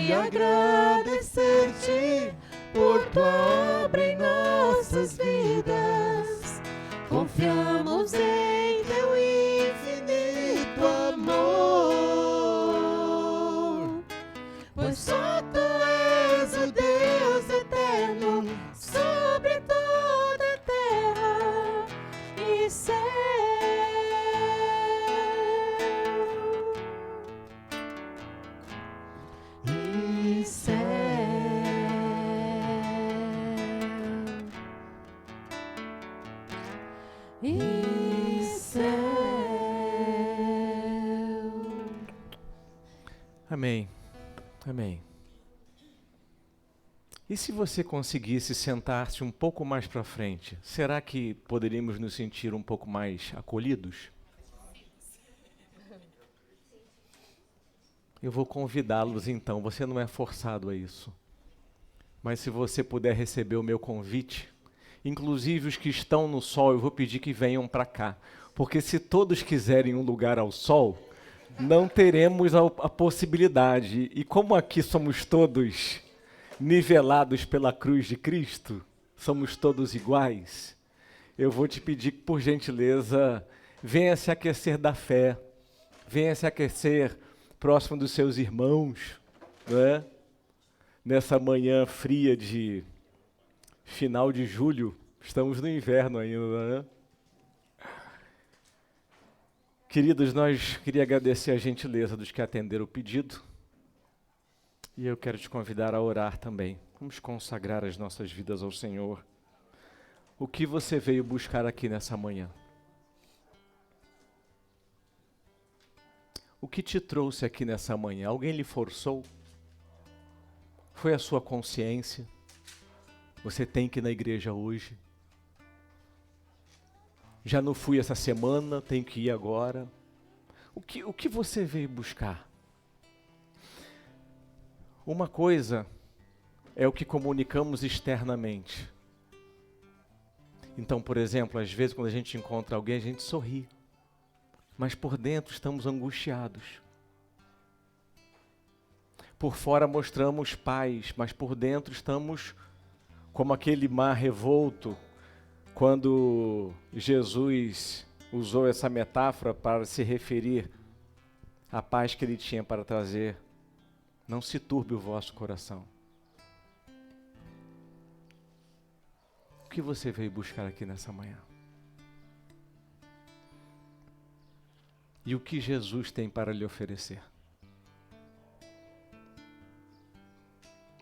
e agradecer-te por tua obra em nossas vidas. Confiamos em teu infinito amor, pois só tu és o Deus eterno sobre toda a terra e céu. E céu. E céu. Amém. Amém. E se você conseguisse sentar-se um pouco mais para frente, será que poderíamos nos sentir um pouco mais acolhidos? Eu vou convidá-los então, você não é forçado a isso. Mas se você puder receber o meu convite, inclusive os que estão no sol, eu vou pedir que venham para cá. Porque se todos quiserem um lugar ao sol, não teremos a possibilidade. E como aqui somos todos nivelados pela cruz de Cristo, somos todos iguais, eu vou te pedir que, por gentileza, venha se aquecer da fé, venha se aquecer próximo dos seus irmãos, não é? Nessa manhã fria de final de julho, estamos no inverno ainda, né? Queridos, nós queria agradecer a gentileza dos que atenderam o pedido. E eu quero te convidar a orar também. Vamos consagrar as nossas vidas ao Senhor. O que você veio buscar aqui nessa manhã? O que te trouxe aqui nessa manhã? Alguém lhe forçou? Foi a sua consciência? Você tem que ir na igreja hoje? Já não fui essa semana, tenho que ir agora. O que você veio buscar? Uma coisa é o que comunicamos externamente. Então, por exemplo, às vezes quando a gente encontra alguém, a gente sorri. Mas por dentro estamos angustiados. Por fora mostramos paz, mas por dentro estamos como aquele mar revolto, quando Jesus usou essa metáfora para se referir à paz que ele tinha para trazer. Não se turbe o vosso coração. O que você veio buscar aqui nessa manhã? E o que Jesus tem para lhe oferecer?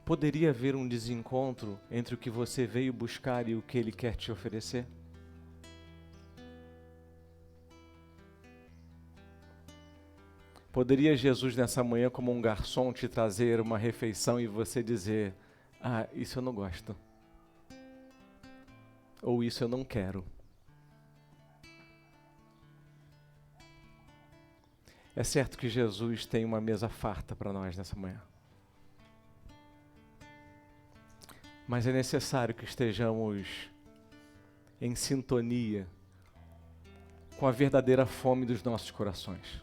Poderia haver um desencontro entre o que você veio buscar e o que Ele quer te oferecer? Poderia Jesus nessa manhã, como um garçom, te trazer uma refeição e você dizer: ah, isso eu não gosto. Ou isso eu não quero. É certo que Jesus tem uma mesa farta para nós nessa manhã. Mas é necessário que estejamos em sintonia com a verdadeira fome dos nossos corações,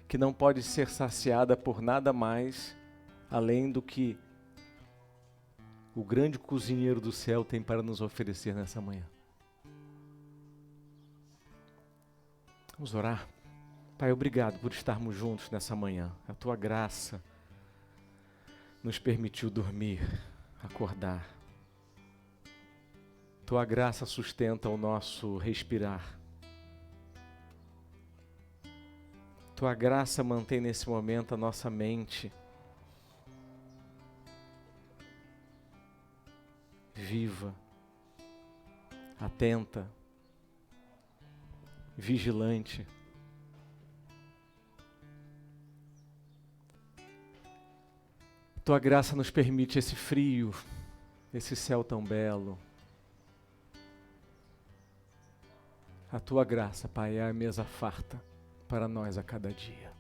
que não pode ser saciada por nada mais além do que o grande cozinheiro do céu tem para nos oferecer nessa manhã. Vamos orar. Pai, obrigado por estarmos juntos nessa manhã. A tua graça nos permitiu dormir, acordar. Tua graça sustenta o nosso respirar. Tua graça mantém nesse momento a nossa mente viva, atenta, vigilante. Tua graça nos permite esse frio, esse céu tão belo. A tua graça, Pai, é a mesa farta para nós a cada dia.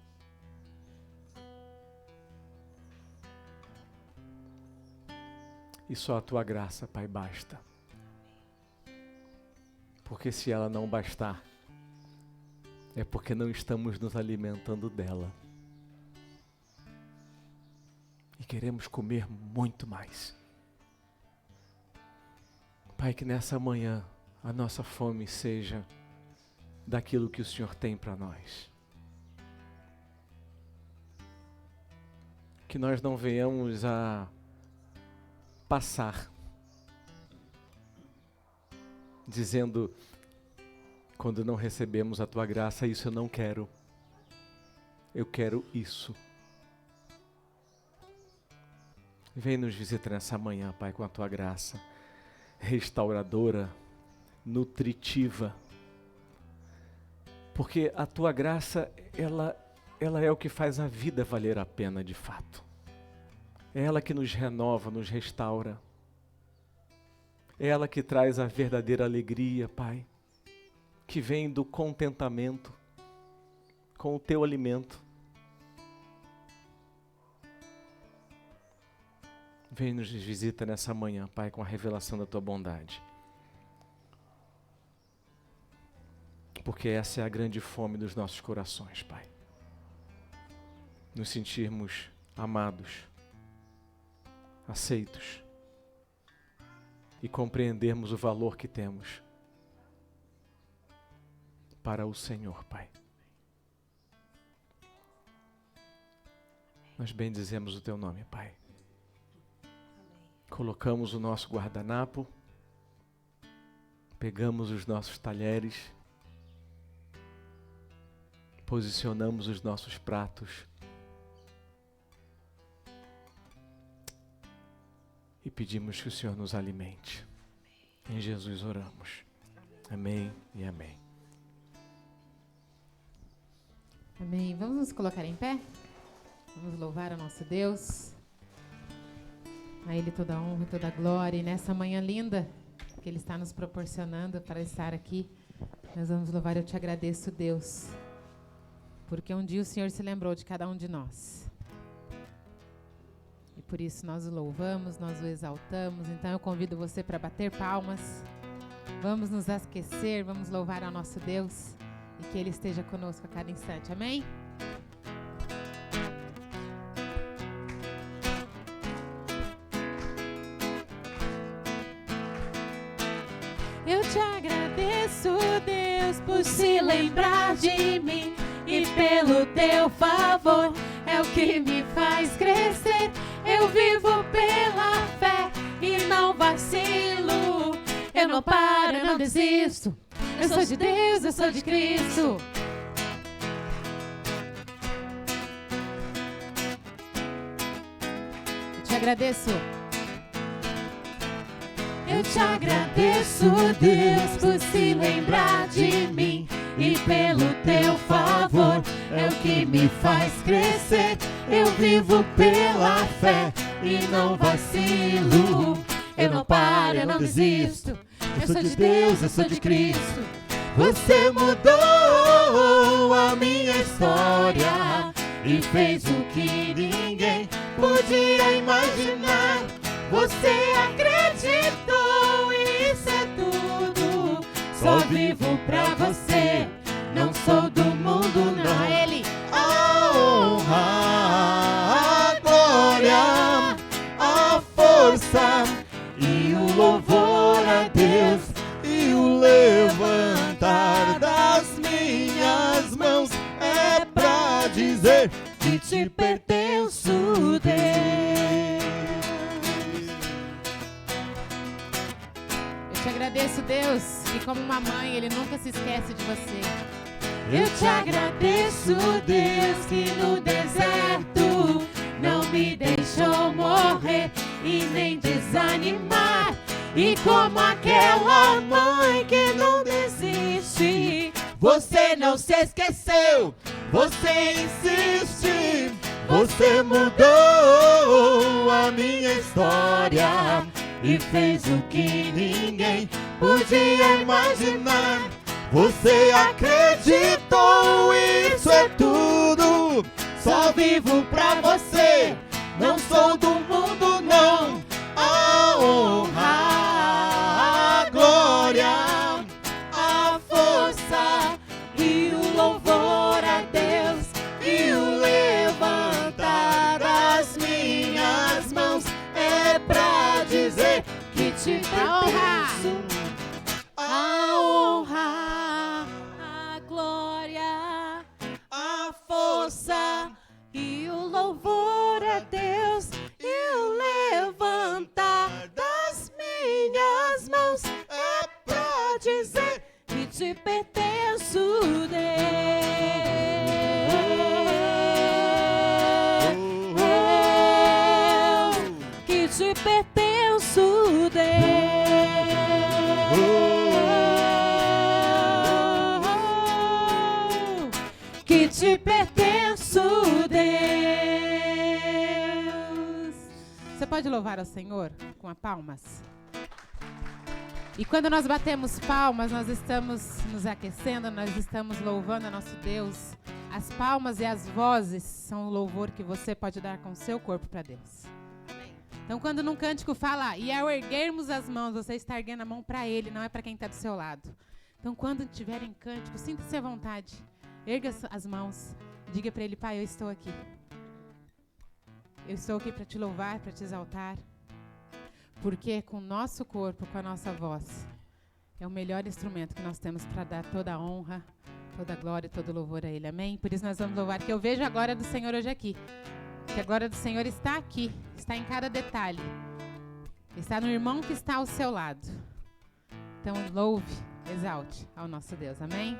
E só a tua graça, Pai, basta. Porque se ela não bastar, é porque não estamos nos alimentando dela. queremos comer muito mais. Pai, que nessa manhã a nossa fome seja daquilo que o Senhor tem para nós. Que nós não venhamos a passar dizendo, quando não recebemos a Tua graça, isso eu não quero. Eu quero isso. Vem nos visitar nessa manhã, Pai, com a Tua graça restauradora, nutritiva. Porque a Tua graça, ela é o que faz a vida valer a pena de fato. É ela que nos renova, nos restaura. É ela que traz a verdadeira alegria, Pai, que vem do contentamento com o Teu alimento. Vem nos visita nessa manhã, Pai, com a revelação da Tua bondade. Porque essa é a grande fome dos nossos corações, Pai. Nos sentirmos amados, aceitos e compreendermos o valor que temos para o Senhor, Pai. Nós bendizemos o Teu nome, Pai. Colocamos o nosso guardanapo, pegamos os nossos talheres, posicionamos os nossos pratos e pedimos que o Senhor nos alimente. Em Jesus oramos. Amém e amém. Amém. Vamos nos colocar em pé? Vamos louvar o nosso Deus. A Ele toda a honra e toda a glória. E nessa manhã linda que Ele está nos proporcionando para estar aqui, nós vamos louvar. Eu te agradeço, Deus, porque um dia o Senhor se lembrou de cada um de nós. E por isso nós o louvamos, nós o exaltamos. Então eu convido você para bater palmas. Vamos nos aquecer, vamos louvar ao nosso Deus e que Ele esteja conosco a cada instante. Amém? Eu te agradeço, Deus, por se lembrar de mim e pelo Teu favor é o que me faz crescer. Eu vivo pela fé e não vacilo. Eu não paro, eu não desisto. Eu sou de Deus, eu sou de Cristo. Eu te agradeço. Eu te agradeço, Deus, por se lembrar de mim e pelo Teu favor é o que me faz crescer. Eu vivo pela fé e não vacilo. Eu não paro, eu não desisto. Eu sou de Deus, eu sou de Cristo. Você mudou a minha história e fez o que ninguém podia imaginar. Você acreditou e isso é tudo. Só vivo pra você, não sou do mundo não. A Ele a honra, a glória, a força e o louvor a Deus e o levantar das minhas mãos é pra dizer que te pertenço, Deus. Eu te agradeço, Deus, que como uma mãe Ele nunca se esquece de você. Eu te agradeço, Deus, que no deserto não me deixou morrer e nem desanimar. E como aquela mãe que não desiste, você não se esqueceu, você insiste. Você mudou a minha história e fez o que ninguém podia imaginar. Você acreditou, isso é tudo. Só vivo pra você, não sou do mundo não. A honra, a glória, a força e o louvor a Deus e o levantar das minhas louvor a Deus e o levantar das minhas mãos é pra dizer que te pertenço, Deus, que te pertenço, Deus, que te pertenço, Deus. Você pode louvar ao Senhor com as palmas? E quando nós batemos palmas, nós estamos nos aquecendo, nós estamos louvando a nosso Deus. As palmas e as vozes são o louvor que você pode dar com o seu corpo para Deus. Então, quando num cântico fala, e ao erguermos as mãos, você está erguendo a mão para Ele, não é para quem está do seu lado. Então, quando tiverem cântico, sinta-se à vontade. Erga as mãos, diga para Ele, Pai, eu estou aqui. Eu estou aqui para te louvar, para te exaltar. Porque com o nosso corpo, com a nossa voz, é o melhor instrumento que nós temos para dar toda a honra, toda a glória e todo o louvor a Ele. Amém? Por isso nós vamos louvar, que eu vejo a glória do Senhor hoje aqui. Que a glória do Senhor está aqui, está em cada detalhe. Está no irmão que está ao seu lado. Então louve, exalte ao nosso Deus. Amém?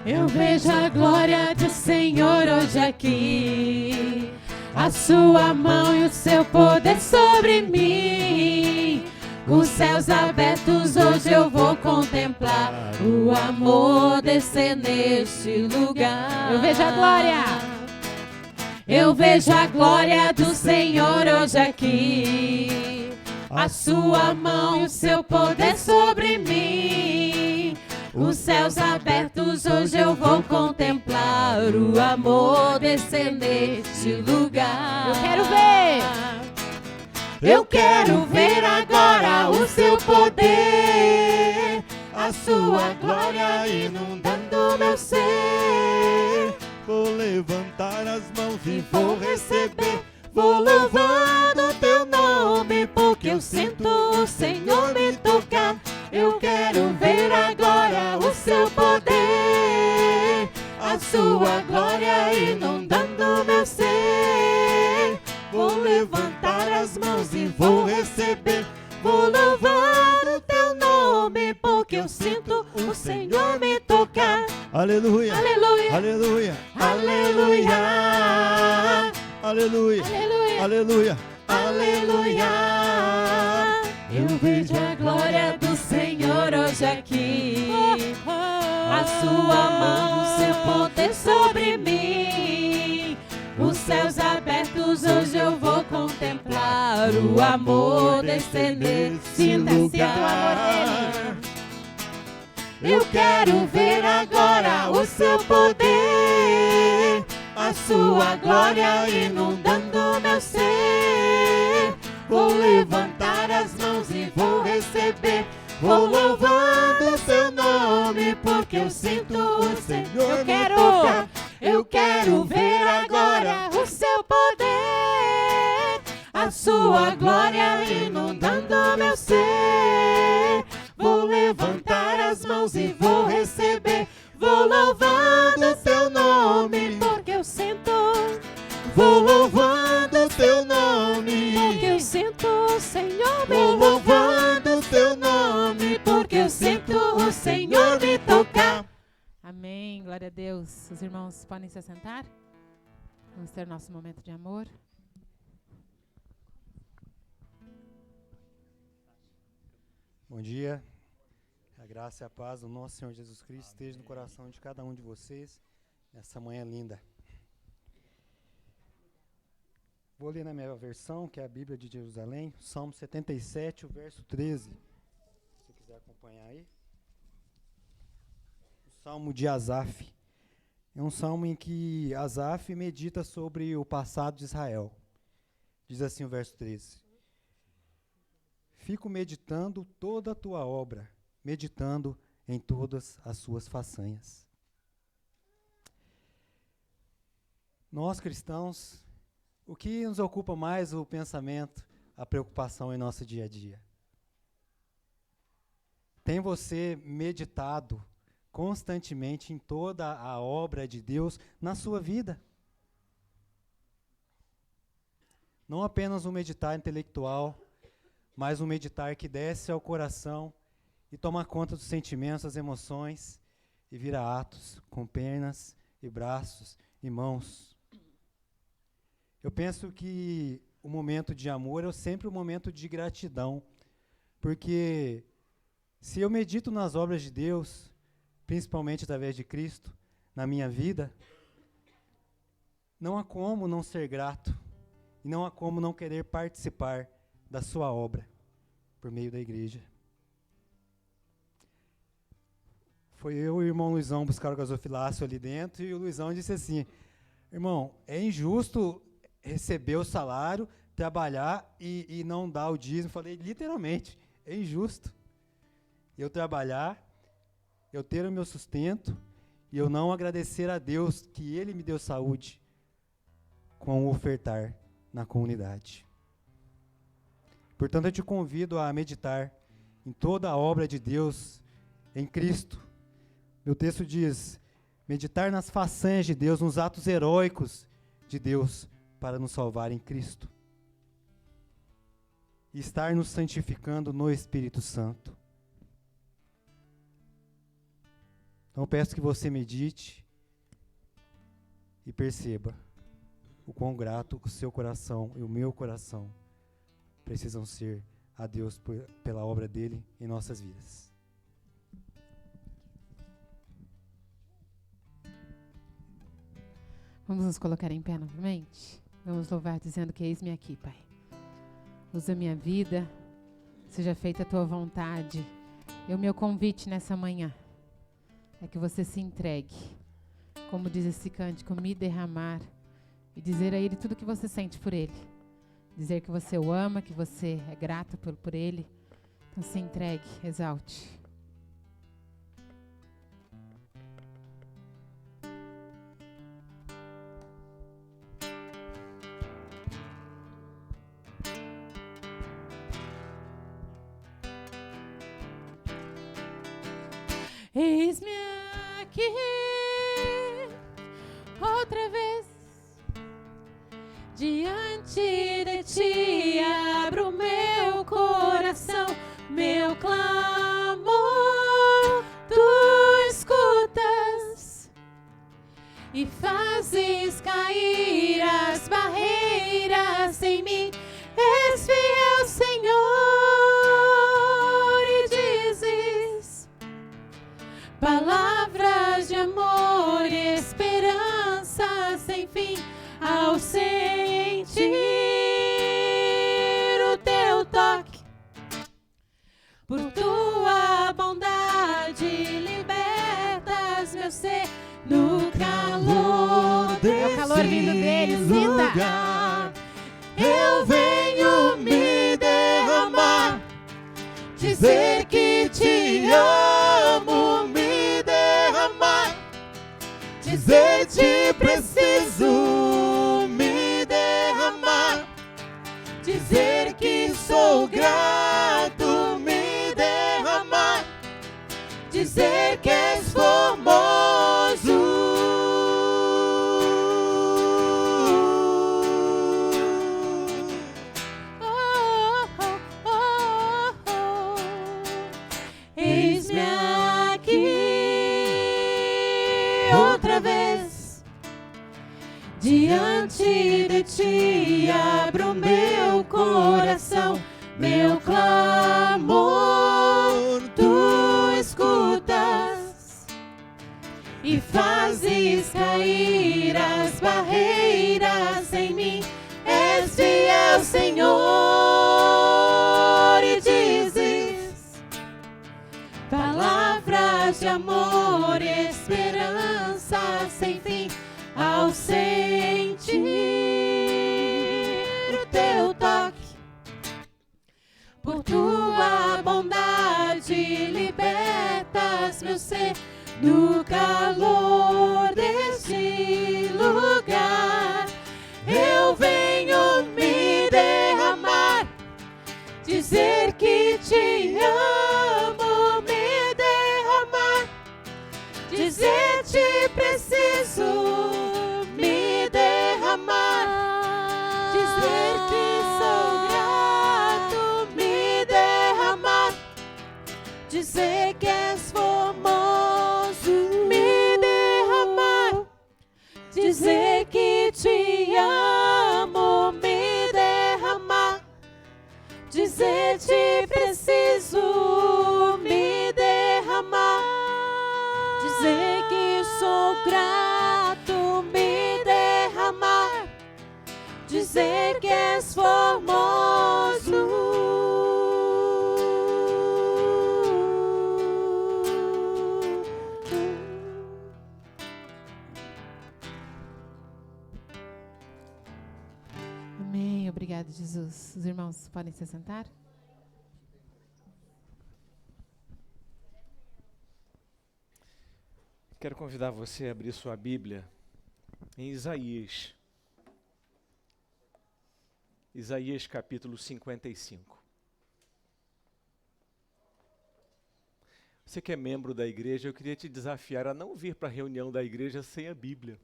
Eu vejo a glória do Senhor hoje aqui, a sua mão e o seu poder sobre mim. Com os céus abertos hoje eu vou contemplar o amor descer neste lugar. Eu vejo a glória. Eu vejo a glória do Senhor hoje aqui, a sua mão e o seu poder sobre mim. Os céus abertos hoje eu vou contemplar o amor descer neste lugar. Eu quero ver. Eu quero ver agora o seu poder, a sua glória inundando meu ser. Vou levantar as mãos e vou receber. Vou louvando teu nome, porque eu sinto o Senhor me tocar. Eu quero ver agora o seu poder, a sua glória inundando meu ser. Vou levantar as mãos e vou receber. Vou louvar o teu nome, porque eu sinto o Senhor me tocar. Aleluia, aleluia, aleluia, aleluia, aleluia, aleluia, aleluia. Eu vejo a glória do Senhor hoje aqui, a sua mão, o seu poder sobre mim. Os céus abertos hoje eu vou contemplar o amor descer nesse lugar. Eu quero ver agora o seu poder, a sua glória inundando meu ser. Vou levantar as mãos e vou receber. Vou louvando o seu nome, porque eu sinto o Senhor me tocar. Eu quero ver agora o seu poder, a sua glória inundando meu ser. Vou levantar as mãos e vou receber. Vou louvando o teu nome, porque eu sinto. Vou louvando o teu nome, porque eu sinto o Senhor me tocar. Vou louvando o teu nome, porque eu sinto o Senhor me tocar. Amém, glória a Deus. Os irmãos podem se assentar? Vamos ter nosso momento de amor. Bom dia. A graça e a paz do nosso Senhor Jesus Cristo esteja no coração de cada um de vocês nessa manhã linda. Vou ler na minha versão, que é a Bíblia de Jerusalém, Salmo 77, o verso 13. Se você quiser acompanhar aí. O Salmo de Asaf. É um salmo em que Asaf medita sobre o passado de Israel. Diz assim o verso 13. Fico meditando toda a tua obra, meditando em todas as suas façanhas. Nós, cristãos, O que nos ocupa mais o pensamento, a preocupação em nosso dia a dia? Tem você meditado constantemente em toda a obra de Deus na sua vida? Não apenas um meditar intelectual, mas um meditar que desce ao coração e toma conta dos sentimentos, das emoções, e vira atos com pernas e braços e mãos. Eu penso que o momento de amor é sempre um momento de gratidão, porque se eu medito nas obras de Deus, principalmente através de Cristo, na minha vida, não há como não ser grato, e não há como não querer participar da sua obra, por meio da igreja. Foi eu e o irmão Luizão buscar o gasofilácio ali dentro, e o Luizão disse assim: irmão, é injusto receber o salário, trabalhar e não dar o dízimo. Falei, literalmente, é injusto eu trabalhar, eu ter o meu sustento, e eu não agradecer a Deus que Ele me deu saúde com o ofertar na comunidade. Portanto, eu te convido a meditar em toda a obra de Deus em Cristo. Meu texto diz: meditar nas façanhas de Deus, nos atos heróicos de Deus para nos salvar em Cristo. E estar nos santificando no Espírito Santo. Então, peço que você medite e perceba o quão grato o seu coração e o meu coração precisam ser a Deus pela obra dele em nossas vidas. Vamos nos colocar em pé novamente? Vamos louvar dizendo que eis-me aqui, Pai. Usa minha vida, seja feita a tua vontade. E o meu convite nessa manhã é que você se entregue, como diz esse cântico, me derramar, e dizer a Ele tudo o que você sente por Ele. Dizer que você o ama, que você é grato por Ele. Então se entregue, exalte. Eis-me aqui, outra vez, diante de ti abro meu coração, meu clamor, tu escutas e fazes cair as barreiras em mim. És fiel, Senhor, e dizes palavras de amor e esperança sem fim. Ao sentir o teu toque, por tua bondade libertas meu ser no calor desse calor vindo dele, lugar. Eu venho me derramar, dizer que te amo, me derramar, dizer te preciso, me derramar, dizer que sou grato, me derramar, dizer que és formoso. Eis-me aqui outra vez, diante de ti abro meu coração, meu clamor, tu escutas e fazes cair as barreiras em mim. És fiel, Senhor, e dizes palavras de amor e esperança sem fim. Ao sentir o teu toque, por tua bondade libertas meu ser no calor deste lugar. Eu venho dizer que és formoso. Amém. Obrigada, Jesus. Os irmãos podem se sentar? Quero convidar você a abrir sua Bíblia em Isaías. Isaías capítulo 55. Você que é membro da igreja, eu queria te desafiar a não vir para a reunião da igreja sem a Bíblia.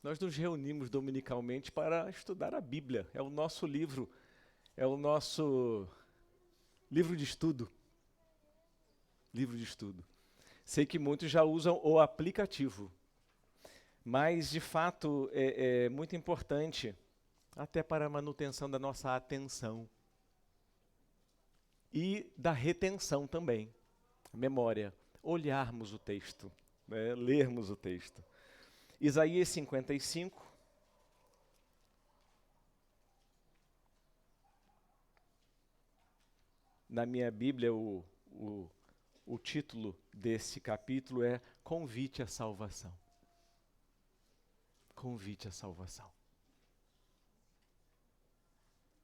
Nós nos reunimos dominicalmente para estudar a Bíblia. É o nosso livro, é o nosso livro de estudo. Livro de estudo. Sei que muitos já usam o aplicativo, mas de fato é muito importante, até para a manutenção da nossa atenção e da retenção também, a memória, olharmos o texto, né, lermos o texto. Isaías 55. Na minha Bíblia, o título desse capítulo é Convite à Salvação. Convite à salvação.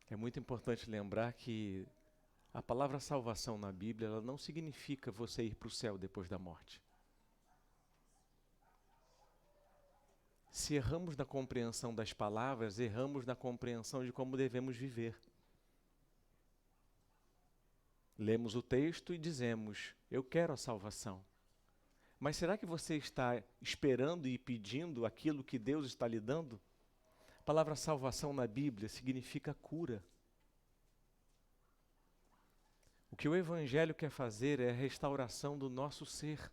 É muito importante lembrar que a palavra salvação na Bíblia, ela não significa você ir para o céu depois da morte. Se erramos na compreensão das palavras, erramos na compreensão de como devemos viver. Lemos o texto e dizemos, eu quero a salvação. Mas será que você está esperando e pedindo aquilo que Deus está lhe dando? A palavra salvação na Bíblia significa cura. O que o Evangelho quer fazer é a restauração do nosso ser,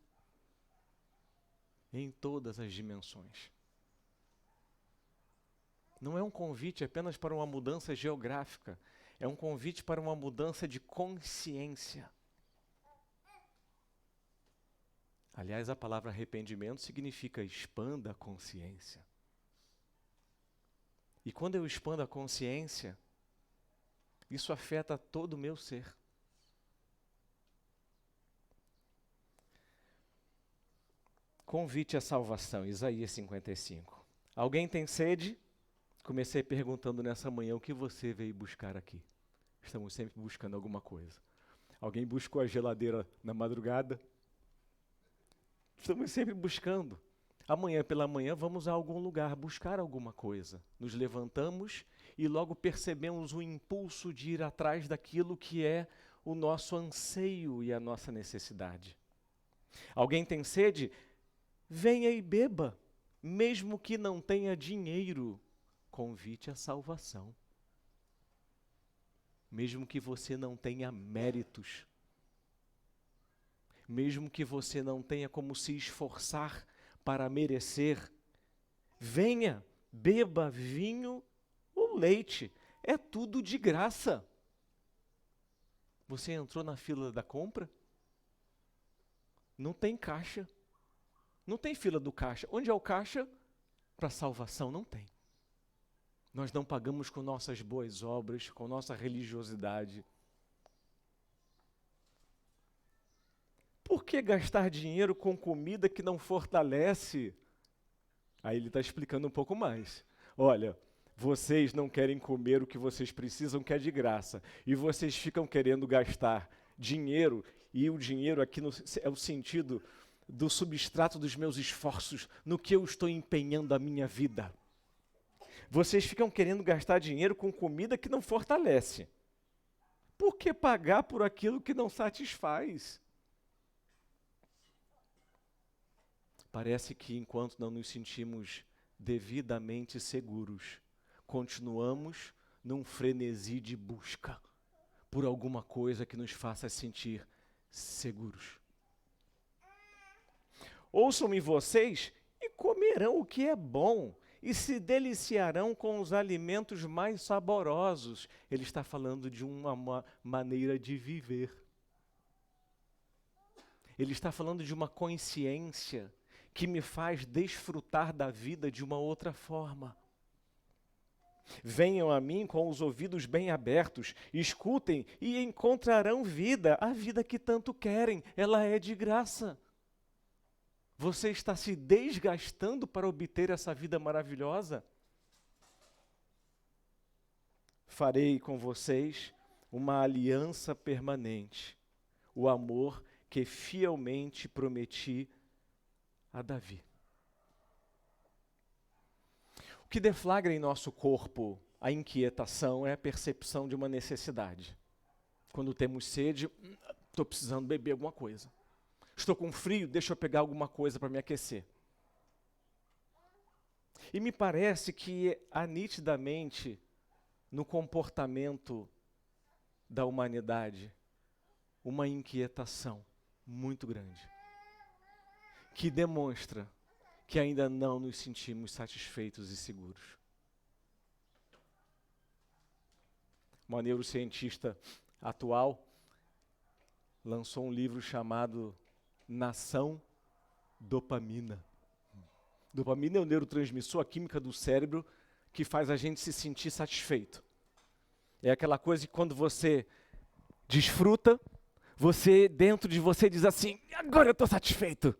em todas as dimensões. Não é um convite apenas para uma mudança geográfica, é um convite para uma mudança de consciência. Aliás, a palavra arrependimento significa expanda a consciência. E quando eu expando a consciência, isso afeta todo o meu ser. Convite à salvação, Isaías 55. Alguém tem sede? Comecei perguntando nessa manhã o que você veio buscar aqui. Estamos sempre buscando alguma coisa. Alguém buscou a geladeira na madrugada? Estamos sempre buscando. Amanhã pela manhã vamos a algum lugar buscar alguma coisa. Nos levantamos e logo percebemos o impulso de ir atrás daquilo que é o nosso anseio e a nossa necessidade. Alguém tem sede? Venha e beba, mesmo que não tenha dinheiro. Convite à salvação. Mesmo que você não tenha méritos, mesmo que você não tenha como se esforçar para merecer, venha, beba vinho ou leite, é tudo de graça. Você entrou na fila da compra? Não tem caixa, não tem fila do caixa. Onde é o caixa? Para salvação não tem. Nós não pagamos com nossas boas obras, com nossa religiosidade. Por que gastar dinheiro com comida que não fortalece? Aí ele está explicando um pouco mais. Olha, vocês não querem comer o que vocês precisam, que é de graça. E vocês ficam querendo gastar dinheiro, e o dinheiro aqui é o sentido do substrato dos meus esforços, no que eu estou empenhando a minha vida. Vocês ficam querendo gastar dinheiro com comida que não fortalece. Por que pagar por aquilo que não satisfaz? Parece que enquanto não nos sentimos devidamente seguros, continuamos num frenesi de busca por alguma coisa que nos faça sentir seguros. Ouçam-me vocês e comerão o que é bom, e se deliciarão com os alimentos mais saborosos. Ele está falando de uma maneira de viver. Ele está falando de uma consciência que me faz desfrutar da vida de uma outra forma. Venham a mim com os ouvidos bem abertos, escutem e encontrarão vida, a vida que tanto querem, ela é de graça. Você está se desgastando para obter essa vida maravilhosa? Farei com vocês uma aliança permanente, o amor que fielmente prometi a Davi. O que deflagra em nosso corpo a inquietação é a percepção de uma necessidade. Quando temos sede, estou precisando beber alguma coisa. Estou com frio, deixa eu pegar alguma coisa para me aquecer. E me parece que há nitidamente no comportamento da humanidade uma inquietação muito grande, que demonstra que ainda não nos sentimos satisfeitos e seguros. Uma neurocientista atual lançou um livro chamado Nação Dopamina. Dopamina é o neurotransmissor, a química do cérebro, que faz a gente se sentir satisfeito. É aquela coisa que quando você desfruta, você, dentro de você, diz assim, agora eu estou satisfeito.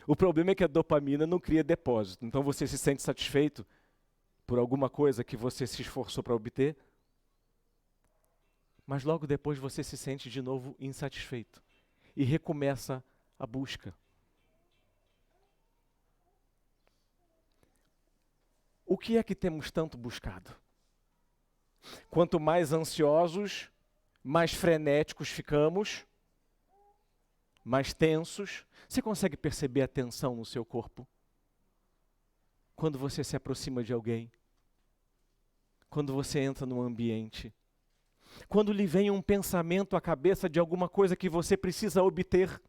O problema é que a dopamina não cria depósito. Então você se sente satisfeito por alguma coisa que você se esforçou para obter, mas logo depois você se sente de novo insatisfeito e recomeça a busca. O que é que temos tanto buscado? Quanto mais ansiosos, mais frenéticos ficamos, mais tensos. Você consegue perceber a tensão no seu corpo? Quando você se aproxima de alguém, quando você entra num ambiente, quando lhe vem um pensamento à cabeça de alguma coisa que você precisa obter,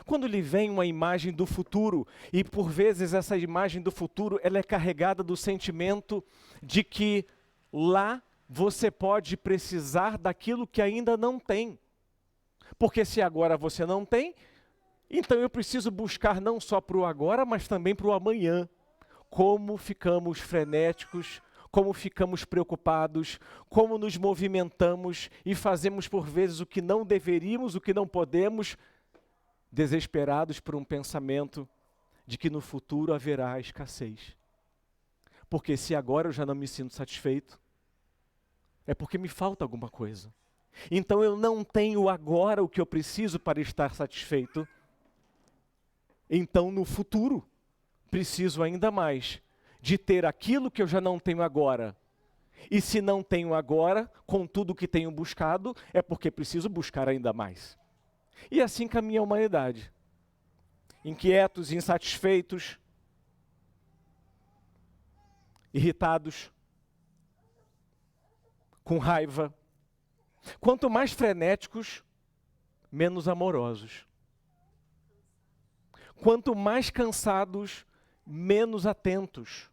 quando lhe vem uma imagem do futuro, e por vezes essa imagem do futuro ela é carregada do sentimento de que lá você pode precisar daquilo que ainda não tem. Porque se agora você não tem, então eu preciso buscar não só para o agora, mas também para o amanhã. Como ficamos frenéticos, como ficamos preocupados, como nos movimentamos e fazemos por vezes o que não deveríamos, o que não podemos, desesperados por um pensamento de que no futuro haverá escassez. Porque se agora eu já não me sinto satisfeito, é porque me falta alguma coisa. Então eu não tenho agora o que eu preciso para estar satisfeito. Então no futuro, preciso ainda mais de ter aquilo que eu já não tenho agora. E se não tenho agora, com tudo que tenho buscado, é porque preciso buscar ainda mais. E assim caminha a humanidade. Inquietos, insatisfeitos, irritados, com raiva. Quanto mais frenéticos, menos amorosos. Quanto mais cansados, menos atentos.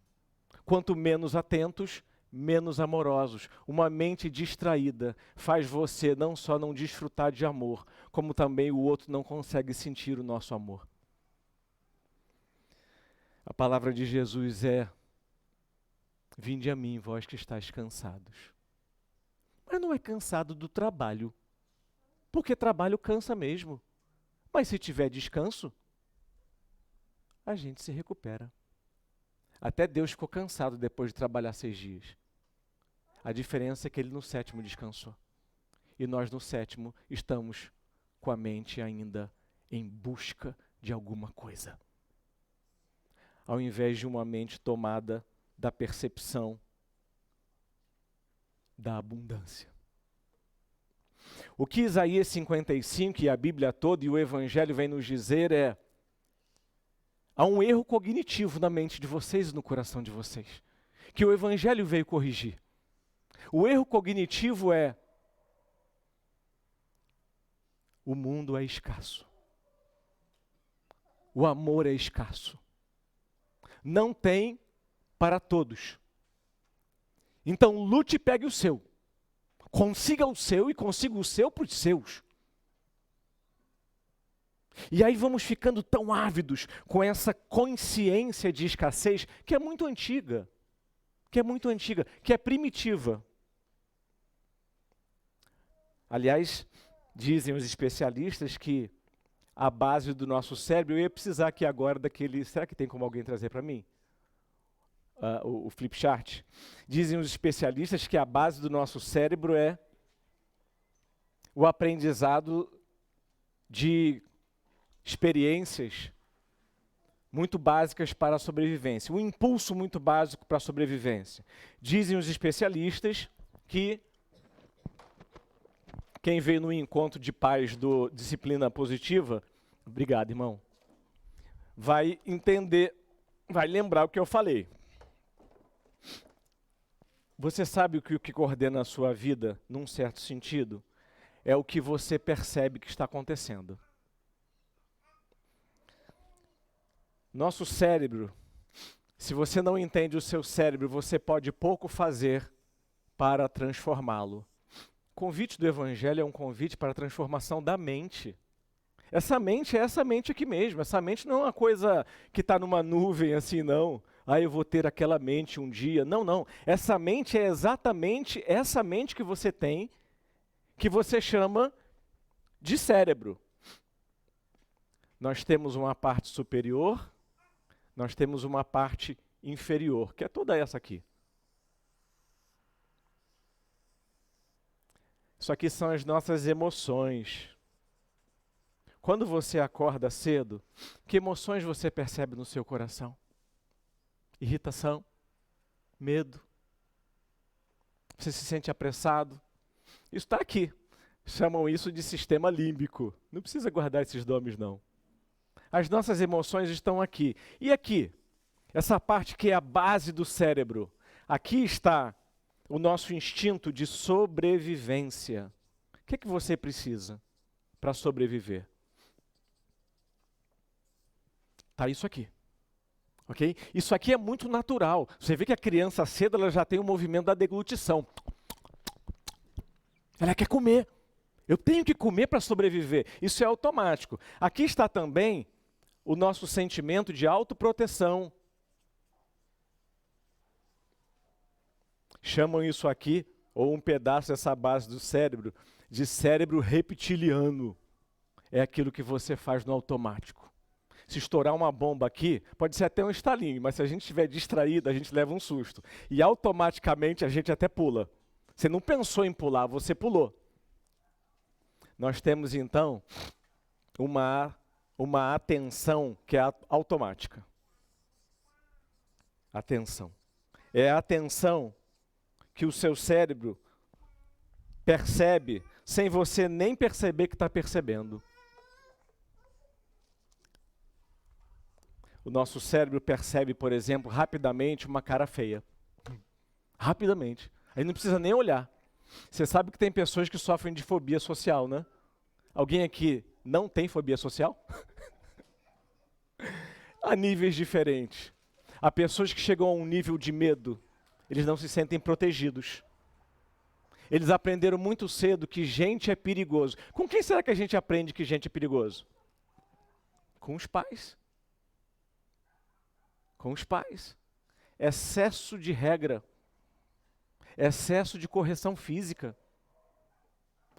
Quanto menos atentos, menos amorosos. Uma mente distraída faz você não só não desfrutar de amor, como também o outro não consegue sentir o nosso amor. A palavra de Jesus é: vinde a mim, vós que estáis cansados. Mas não é cansado do trabalho, porque trabalho cansa mesmo. Mas se tiver descanso, a gente se recupera. Até Deus ficou cansado depois de trabalhar 6 dias. A diferença é que Ele no 7º descansou. E nós no 7º estamos com a mente ainda em busca de alguma coisa. Ao invés de uma mente tomada da percepção da abundância. O que Isaías 55 e a Bíblia toda e o Evangelho vem nos dizer é: há um erro cognitivo na mente de vocês e no coração de vocês, que o Evangelho veio corrigir. O erro cognitivo é: o mundo é escasso. O amor é escasso. Não tem para todos. Então lute e pegue o seu. Consiga o seu e consiga o seu para os seus. E aí vamos ficando tão ávidos com essa consciência de escassez que é muito antiga. que é muito antiga, que é primitiva. Aliás, dizem os especialistas que a base do nosso cérebro, eu ia precisar aqui agora daquele, será que tem como alguém trazer para mim? O flip chart. Dizem os especialistas que a base do nosso cérebro é o aprendizado de experiências muito básicas para a sobrevivência, um impulso muito básico para a sobrevivência. Dizem os especialistas que quem veio no encontro de pais do Disciplina Positiva, obrigado, irmão, vai entender, vai lembrar o que eu falei. Você sabe o que coordena a sua vida, num certo sentido? É o que você percebe que está acontecendo. Nosso cérebro, se você não entende o seu cérebro, você pode pouco fazer para transformá-lo. O convite do Evangelho é um convite para a transformação da mente. Essa mente é essa mente aqui mesmo. Essa mente não é uma coisa que está numa nuvem assim, não. Eu vou ter aquela mente um dia. Não, não. Essa mente é exatamente essa mente que você tem, que você chama de cérebro. Nós temos uma parte superior, nós temos uma parte inferior, que é toda essa aqui. Isso aqui são as nossas emoções. Quando você acorda cedo, que emoções você percebe no seu coração? Irritação, medo. Você se sente apressado. Isso está aqui. Chamam isso de sistema límbico. Não precisa guardar esses nomes, não. As nossas emoções estão aqui. E aqui? Essa parte que é a base do cérebro. Aqui está o nosso instinto de sobrevivência. O que é que você precisa para sobreviver? Está isso aqui. Ok? Isso aqui é muito natural. Você vê que a criança cedo ela já tem o movimento da deglutição. Ela quer comer. Eu tenho que comer para sobreviver. Isso é automático. Aqui está também o nosso sentimento de autoproteção. Chamam isso aqui, ou um pedaço dessa base do cérebro, de cérebro reptiliano. É aquilo que você faz no automático. Se estourar uma bomba aqui, pode ser até um estalinho, mas se a gente estiver distraído, a gente leva um susto. E automaticamente a gente até pula. Você não pensou em pular, você pulou. Nós temos então uma atenção que é automática. Atenção. É a atenção que o seu cérebro percebe sem você nem perceber que está percebendo. O nosso cérebro percebe, por exemplo, rapidamente uma cara feia. Rapidamente. Aí não precisa nem olhar. Você sabe que tem pessoas que sofrem de fobia social, né? Alguém aqui não tem fobia social? Há níveis diferentes. Há pessoas que chegam a um nível de medo. Eles não se sentem protegidos. Eles aprenderam muito cedo que gente é perigoso. Com quem será que a gente aprende que gente é perigoso? Com os pais. Com os pais. Excesso de regra. Excesso de correção física.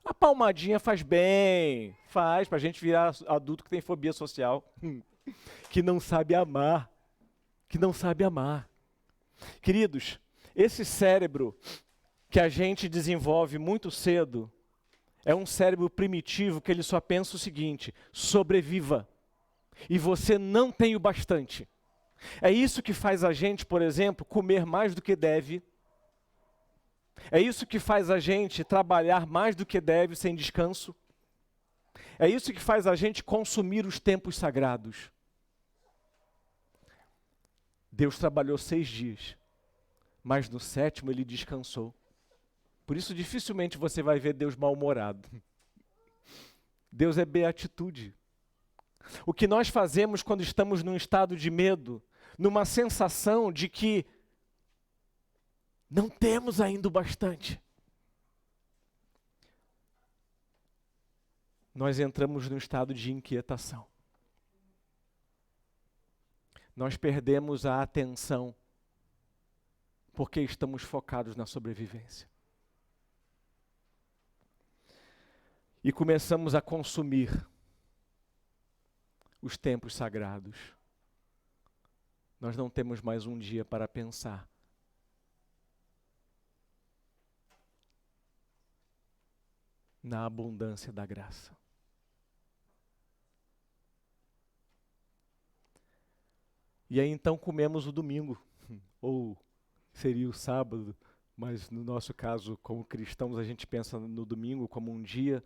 A palmadinha faz bem. Faz para a gente virar adulto que tem fobia social. Que não sabe amar. Que não sabe amar. Queridos, esse cérebro que a gente desenvolve muito cedo é um cérebro primitivo que ele só pensa o seguinte: sobreviva. E você não tem o bastante. É isso que faz a gente, por exemplo, comer mais do que deve. É isso que faz a gente trabalhar mais do que deve sem descanso. É isso que faz a gente consumir os tempos sagrados. Deus trabalhou 6 dias, mas no 7º ele descansou. Por isso dificilmente você vai ver Deus mal-humorado. Deus é beatitude. O que nós fazemos quando estamos num estado de medo, numa sensação de que não temos ainda o bastante, nós entramos num estado de inquietação. Nós perdemos a atenção porque estamos focados na sobrevivência. E começamos a consumir os tempos sagrados. Nós não temos mais um dia para pensar. Na abundância da graça. E aí então comemos o domingo, ou seria o sábado, mas no nosso caso, como cristãos, a gente pensa no domingo como um dia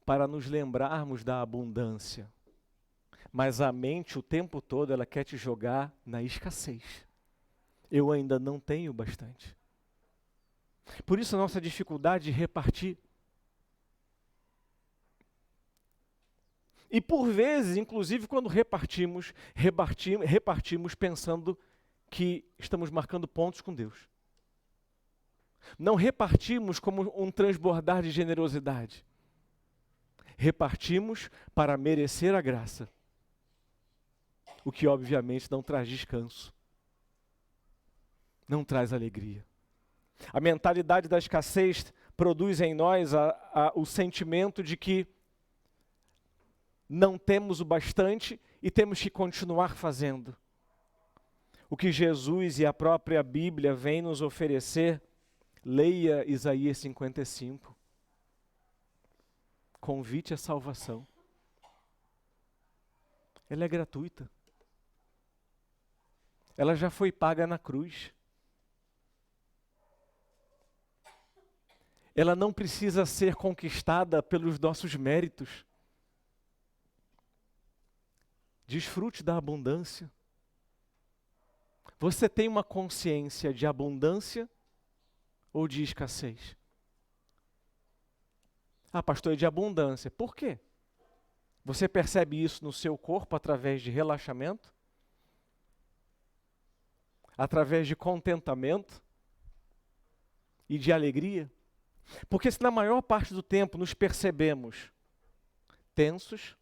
para nos lembrarmos da abundância. Mas a mente o tempo todo ela quer te jogar na escassez. Eu ainda não tenho bastante. Por isso a nossa dificuldade de repartir. E por vezes, inclusive quando repartimos pensando que estamos marcando pontos com Deus. Não repartimos como um transbordar de generosidade. Repartimos para merecer a graça. O que obviamente não traz descanso. Não traz alegria. A mentalidade da escassez produz em nós o sentimento de que não temos o bastante e temos que continuar fazendo. O que Jesus e a própria Bíblia vêm nos oferecer, leia Isaías 55. Convite à salvação. Ela é gratuita. Ela já foi paga na cruz. Ela não precisa ser conquistada pelos nossos méritos. Desfrute da abundância. Você tem uma consciência de abundância ou de escassez? Ah, pastor, é de abundância. Por quê? Você percebe isso no seu corpo através de relaxamento? Através de contentamento e de alegria? Porque se na maior parte do tempo nos percebemos tensos,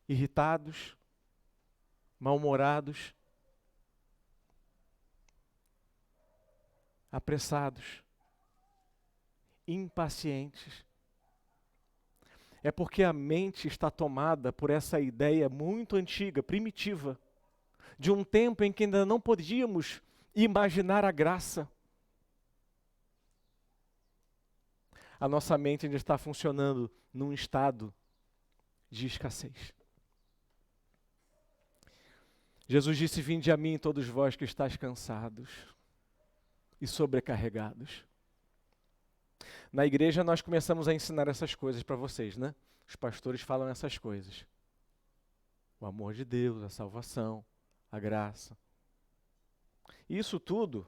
irritados, mal-humorados, apressados, impacientes, é porque a mente está tomada por essa ideia muito antiga, primitiva, de um tempo em que ainda não podíamos imaginar a graça. A nossa mente ainda está funcionando num estado de escassez. Jesus disse: vinde a mim todos vós que estáis cansados e sobrecarregados. Na igreja nós começamos a ensinar essas coisas para vocês, né? Os pastores falam essas coisas. O amor de Deus, a salvação, a graça. Isso tudo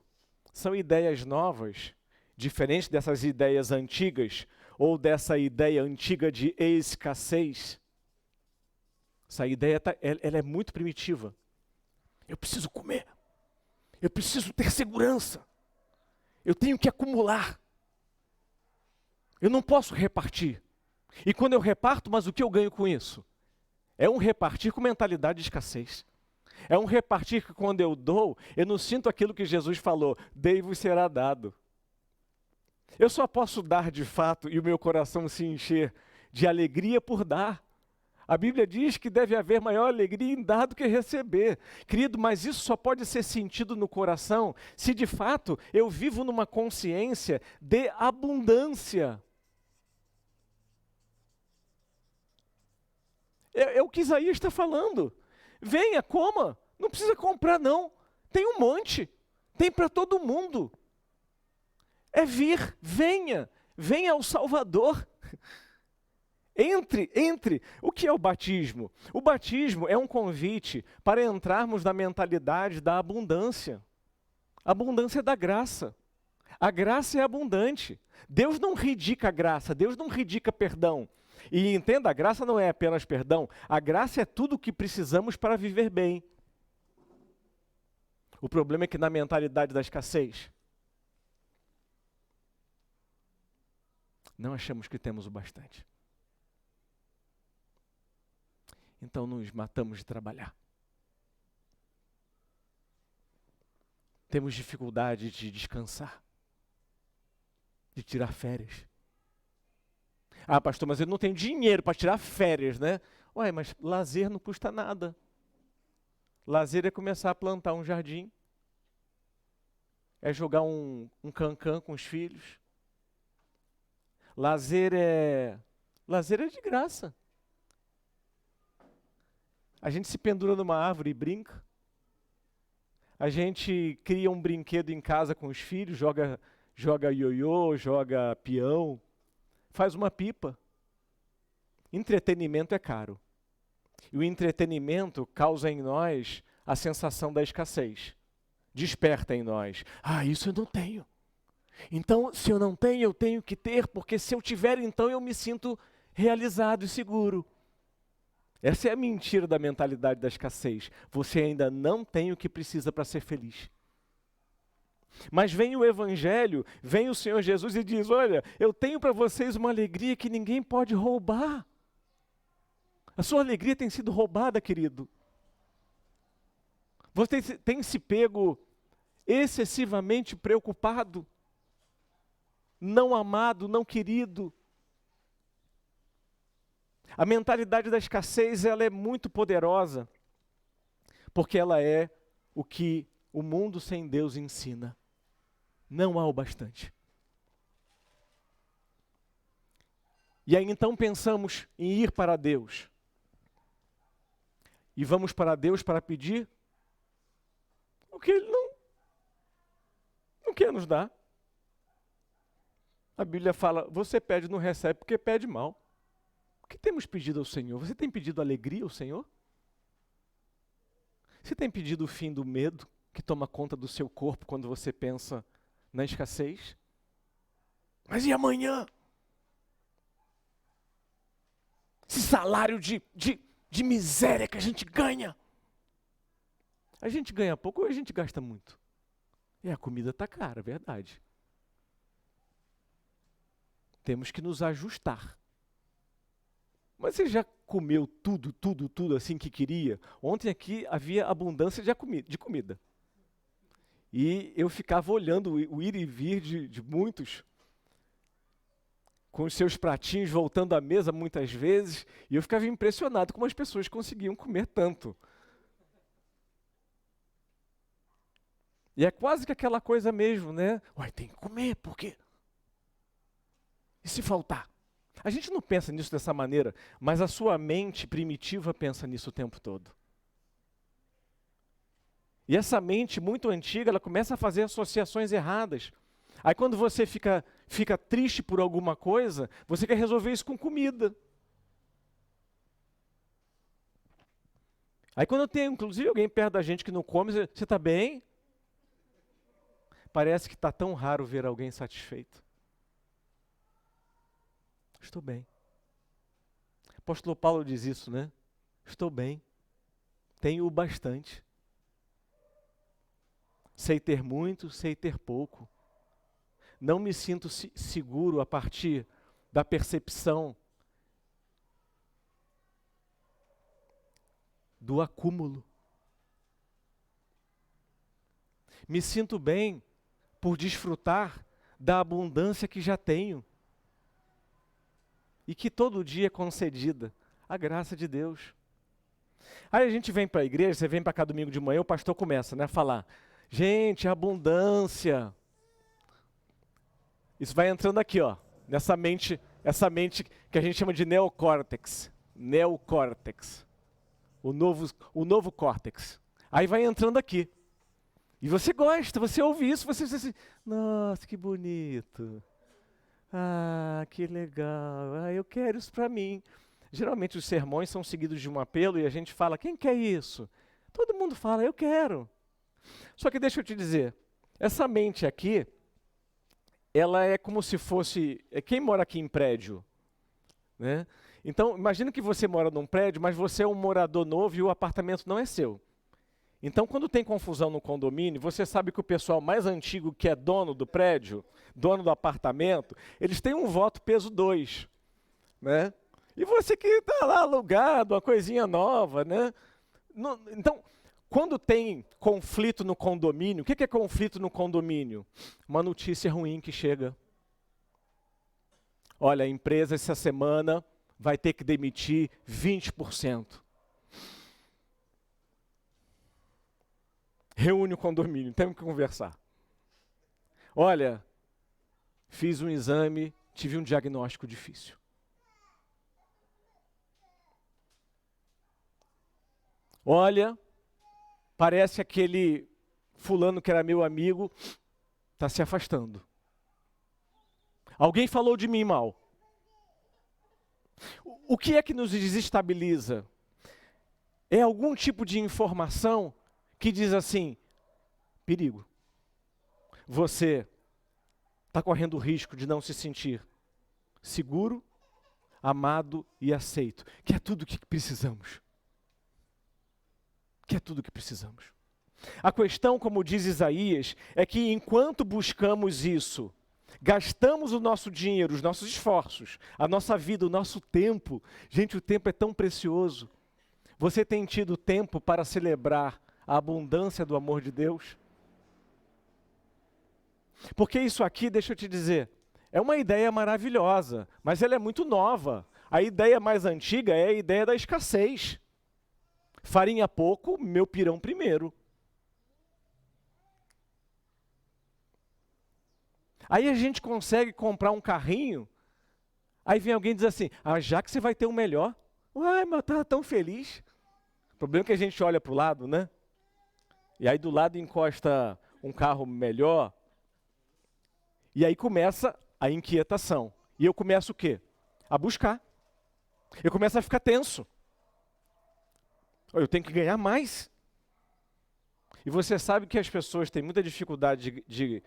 são ideias novas, diferentes dessas ideias antigas, ou dessa ideia antiga de escassez. Essa ideia ela é muito primitiva. Eu preciso comer. Eu preciso ter segurança. Eu tenho que acumular. Eu não posso repartir. E quando eu reparto, mas o que eu ganho com isso? É um repartir com mentalidade de escassez. É um repartir que quando eu dou, eu não sinto aquilo que Jesus falou, dei-vos será dado. Eu só posso dar de fato e o meu coração se encher de alegria por dar. A Bíblia diz que deve haver maior alegria em dar do que receber. Querido, mas isso só pode ser sentido no coração se de fato eu vivo numa consciência de abundância. É o que Isaías está falando. Venha, coma. Não precisa comprar, não. Tem um monte. Tem para todo mundo. É vir, venha ao Salvador. Entre. O que é o batismo? O batismo é um convite para entrarmos na mentalidade da abundância. A abundância da graça. A graça é abundante. Deus não ridica a graça, Deus não ridica perdão. E entenda, a graça não é apenas perdão, a graça é tudo o que precisamos para viver bem. O problema é que na mentalidade da escassez, não achamos que temos o bastante. Então nos matamos de trabalhar. temos dificuldade de descansar, de tirar férias. Ah, pastor, mas eu não tenho dinheiro para tirar férias, né? Ué, mas lazer não custa nada. Lazer é começar a plantar um jardim. É jogar um cancan com os filhos. Lazer é de graça. A gente se pendura numa árvore e brinca. A gente cria um brinquedo em casa com os filhos, joga ioiô, joga peão, faz uma pipa. Entretenimento é caro. E o entretenimento causa em nós a sensação da escassez. Desperta em nós. Ah, isso eu não tenho. Então, se eu não tenho, eu tenho que ter, porque se eu tiver, então eu me sinto realizado e seguro. Essa é a mentira da mentalidade da escassez. Você ainda não tem o que precisa para ser feliz. Mas vem o Evangelho, vem o Senhor Jesus e diz, olha, eu tenho para vocês uma alegria que ninguém pode roubar. A sua alegria tem sido roubada, querido. Você tem se pego excessivamente preocupado, não amado, não querido. A mentalidade da escassez, ela é muito poderosa, porque ela é o que o mundo sem Deus ensina. Não há o bastante. E aí então pensamos em ir para Deus. E vamos para Deus para pedir o que Ele não quer nos dar. A Bíblia fala, você pede e não recebe porque pede mal. O que temos pedido ao Senhor? Você tem pedido alegria ao Senhor? Você tem pedido o fim do medo que toma conta do seu corpo quando você pensa na escassez? Mas e amanhã? Esse salário de miséria que a gente ganha. A gente ganha pouco ou a gente gasta muito? A comida está cara, é verdade. Temos que nos ajustar. Mas você já comeu tudo assim que queria? Ontem aqui havia abundância de comida. E eu ficava olhando o ir e vir de muitos, com os seus pratinhos voltando à mesa muitas vezes, e eu ficava impressionado como as pessoas conseguiam comer tanto. E é quase que aquela coisa mesmo, né? Uai, tem que comer, por quê? E se faltar? A gente não pensa nisso dessa maneira, mas a sua mente primitiva pensa nisso o tempo todo. E essa mente muito antiga, ela começa a fazer associações erradas. Aí quando você fica triste por alguma coisa, você quer resolver isso com comida. Aí quando tem, inclusive, alguém perto da gente que não come, você está bem? Parece que está tão raro ver alguém satisfeito. Estou bem. O apóstolo Paulo diz isso, né? Estou bem. Tenho o bastante. Sei ter muito, sei ter pouco. Não me sinto seguro a partir da percepção do acúmulo. Me sinto bem por desfrutar da abundância que já tenho e que todo dia é concedida, a graça de Deus. Aí a gente vem para a igreja, você vem para cá domingo de manhã, o pastor começa, né, a falar, gente, abundância. Isso vai entrando aqui, ó, nessa mente, essa mente que a gente chama de neocórtex. Neocórtex. O novo córtex. Aí vai entrando aqui. E você gosta, você ouve isso, você diz assim, nossa, que bonito. Ah, que legal. Ah, eu quero isso para mim. Geralmente os sermões são seguidos de um apelo e a gente fala, quem quer isso? Todo mundo fala, eu quero. Só que deixa eu te dizer, essa mente aqui, ela é como se fosse, quem mora aqui em prédio, né? Então, imagina que você mora num prédio, mas você é um morador novo e o apartamento não é seu. Então, quando tem confusão no condomínio, você sabe que o pessoal mais antigo, que é dono do prédio, dono do apartamento, eles têm um voto peso 2, né? E você que está lá alugado, uma coisinha nova, né? Então, Quando tem conflito no condomínio, o que é conflito no condomínio? Uma notícia ruim que chega. Olha, a empresa essa semana vai ter que demitir 20%. Reúne o condomínio, temos que conversar. Olha, fiz um exame, tive um diagnóstico difícil. Olha, parece aquele fulano que era meu amigo, está se afastando. Alguém falou de mim mal. O que é que nos desestabiliza? É algum tipo de informação que diz assim, perigo. Você está correndo o risco de não se sentir seguro, amado e aceito, que é tudo o que precisamos. Que é tudo o que precisamos. A questão, como diz Isaías, é que enquanto buscamos isso, gastamos o nosso dinheiro, os nossos esforços, a nossa vida, o nosso tempo. Gente, o tempo é tão precioso. Você tem tido tempo para celebrar a abundância do amor de Deus? Porque isso aqui, deixa eu te dizer, é uma ideia maravilhosa, mas ela é muito nova. A ideia mais antiga é a ideia da escassez. Farinha pouco, meu pirão primeiro. Aí a gente consegue comprar um carrinho, aí vem alguém e diz assim, já que você vai ter um melhor. Uai, mas eu estava tão feliz. O problema é que a gente olha para o lado, né? E aí do lado encosta um carro melhor, e aí começa a inquietação. E eu começo o quê? A buscar. Eu começo a ficar tenso. Eu tenho que ganhar mais. E você sabe que as pessoas têm muita dificuldade de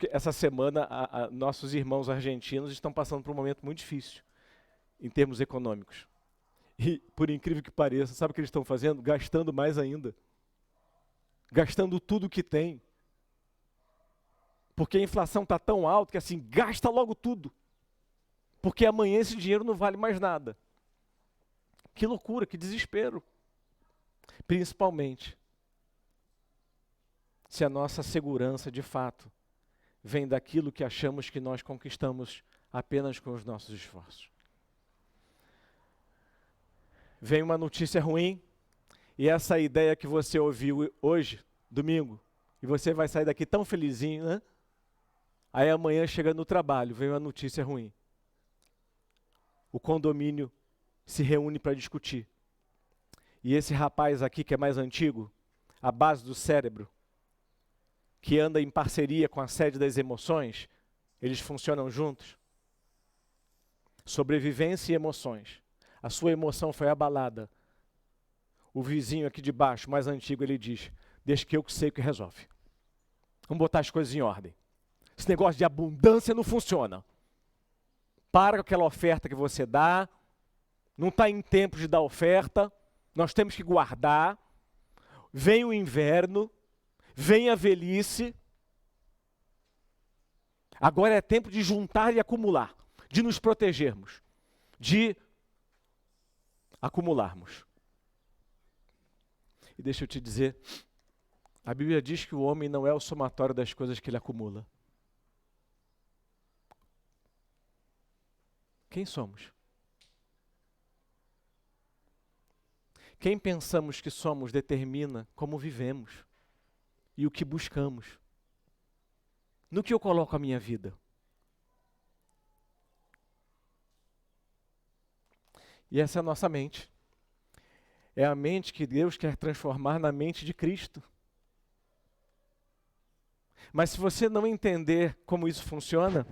essa semana nossos irmãos argentinos estão passando por um momento muito difícil em termos econômicos. E, por incrível que pareça, sabe o que eles estão fazendo? Gastando mais ainda. Gastando tudo que tem. Porque a inflação está tão alta que assim, gasta logo tudo. Porque amanhã esse dinheiro não vale mais nada. Que loucura, que desespero. Principalmente se a nossa segurança, de fato, vem daquilo que achamos que nós conquistamos apenas com os nossos esforços. Vem uma notícia ruim, e essa ideia que você ouviu hoje, domingo, e você vai sair daqui tão felizinho, né? Aí amanhã, chega no trabalho, vem uma notícia ruim. O condomínio se reúne para discutir. E esse rapaz aqui, que é mais antigo, a base do cérebro, que anda em parceria com a sede das emoções, eles funcionam juntos. Sobrevivência e emoções. A sua emoção foi abalada. O vizinho aqui de baixo, mais antigo, ele diz, deixa que eu sei o que resolve. Vamos botar as coisas em ordem. Esse negócio de abundância não funciona. Para com aquela oferta que você dá, não está em tempo de dar oferta, nós temos que guardar. Vem o inverno, vem a velhice. Agora é tempo de juntar e acumular, de nos protegermos, de acumularmos. E deixa eu te dizer, a Bíblia diz que o homem não é o somatório das coisas que ele acumula. Quem somos? Quem pensamos que somos determina como vivemos e o que buscamos. No que eu coloco a minha vida? E essa é a nossa mente. É a mente que Deus quer transformar na mente de Cristo. Mas se você não entender como isso funciona,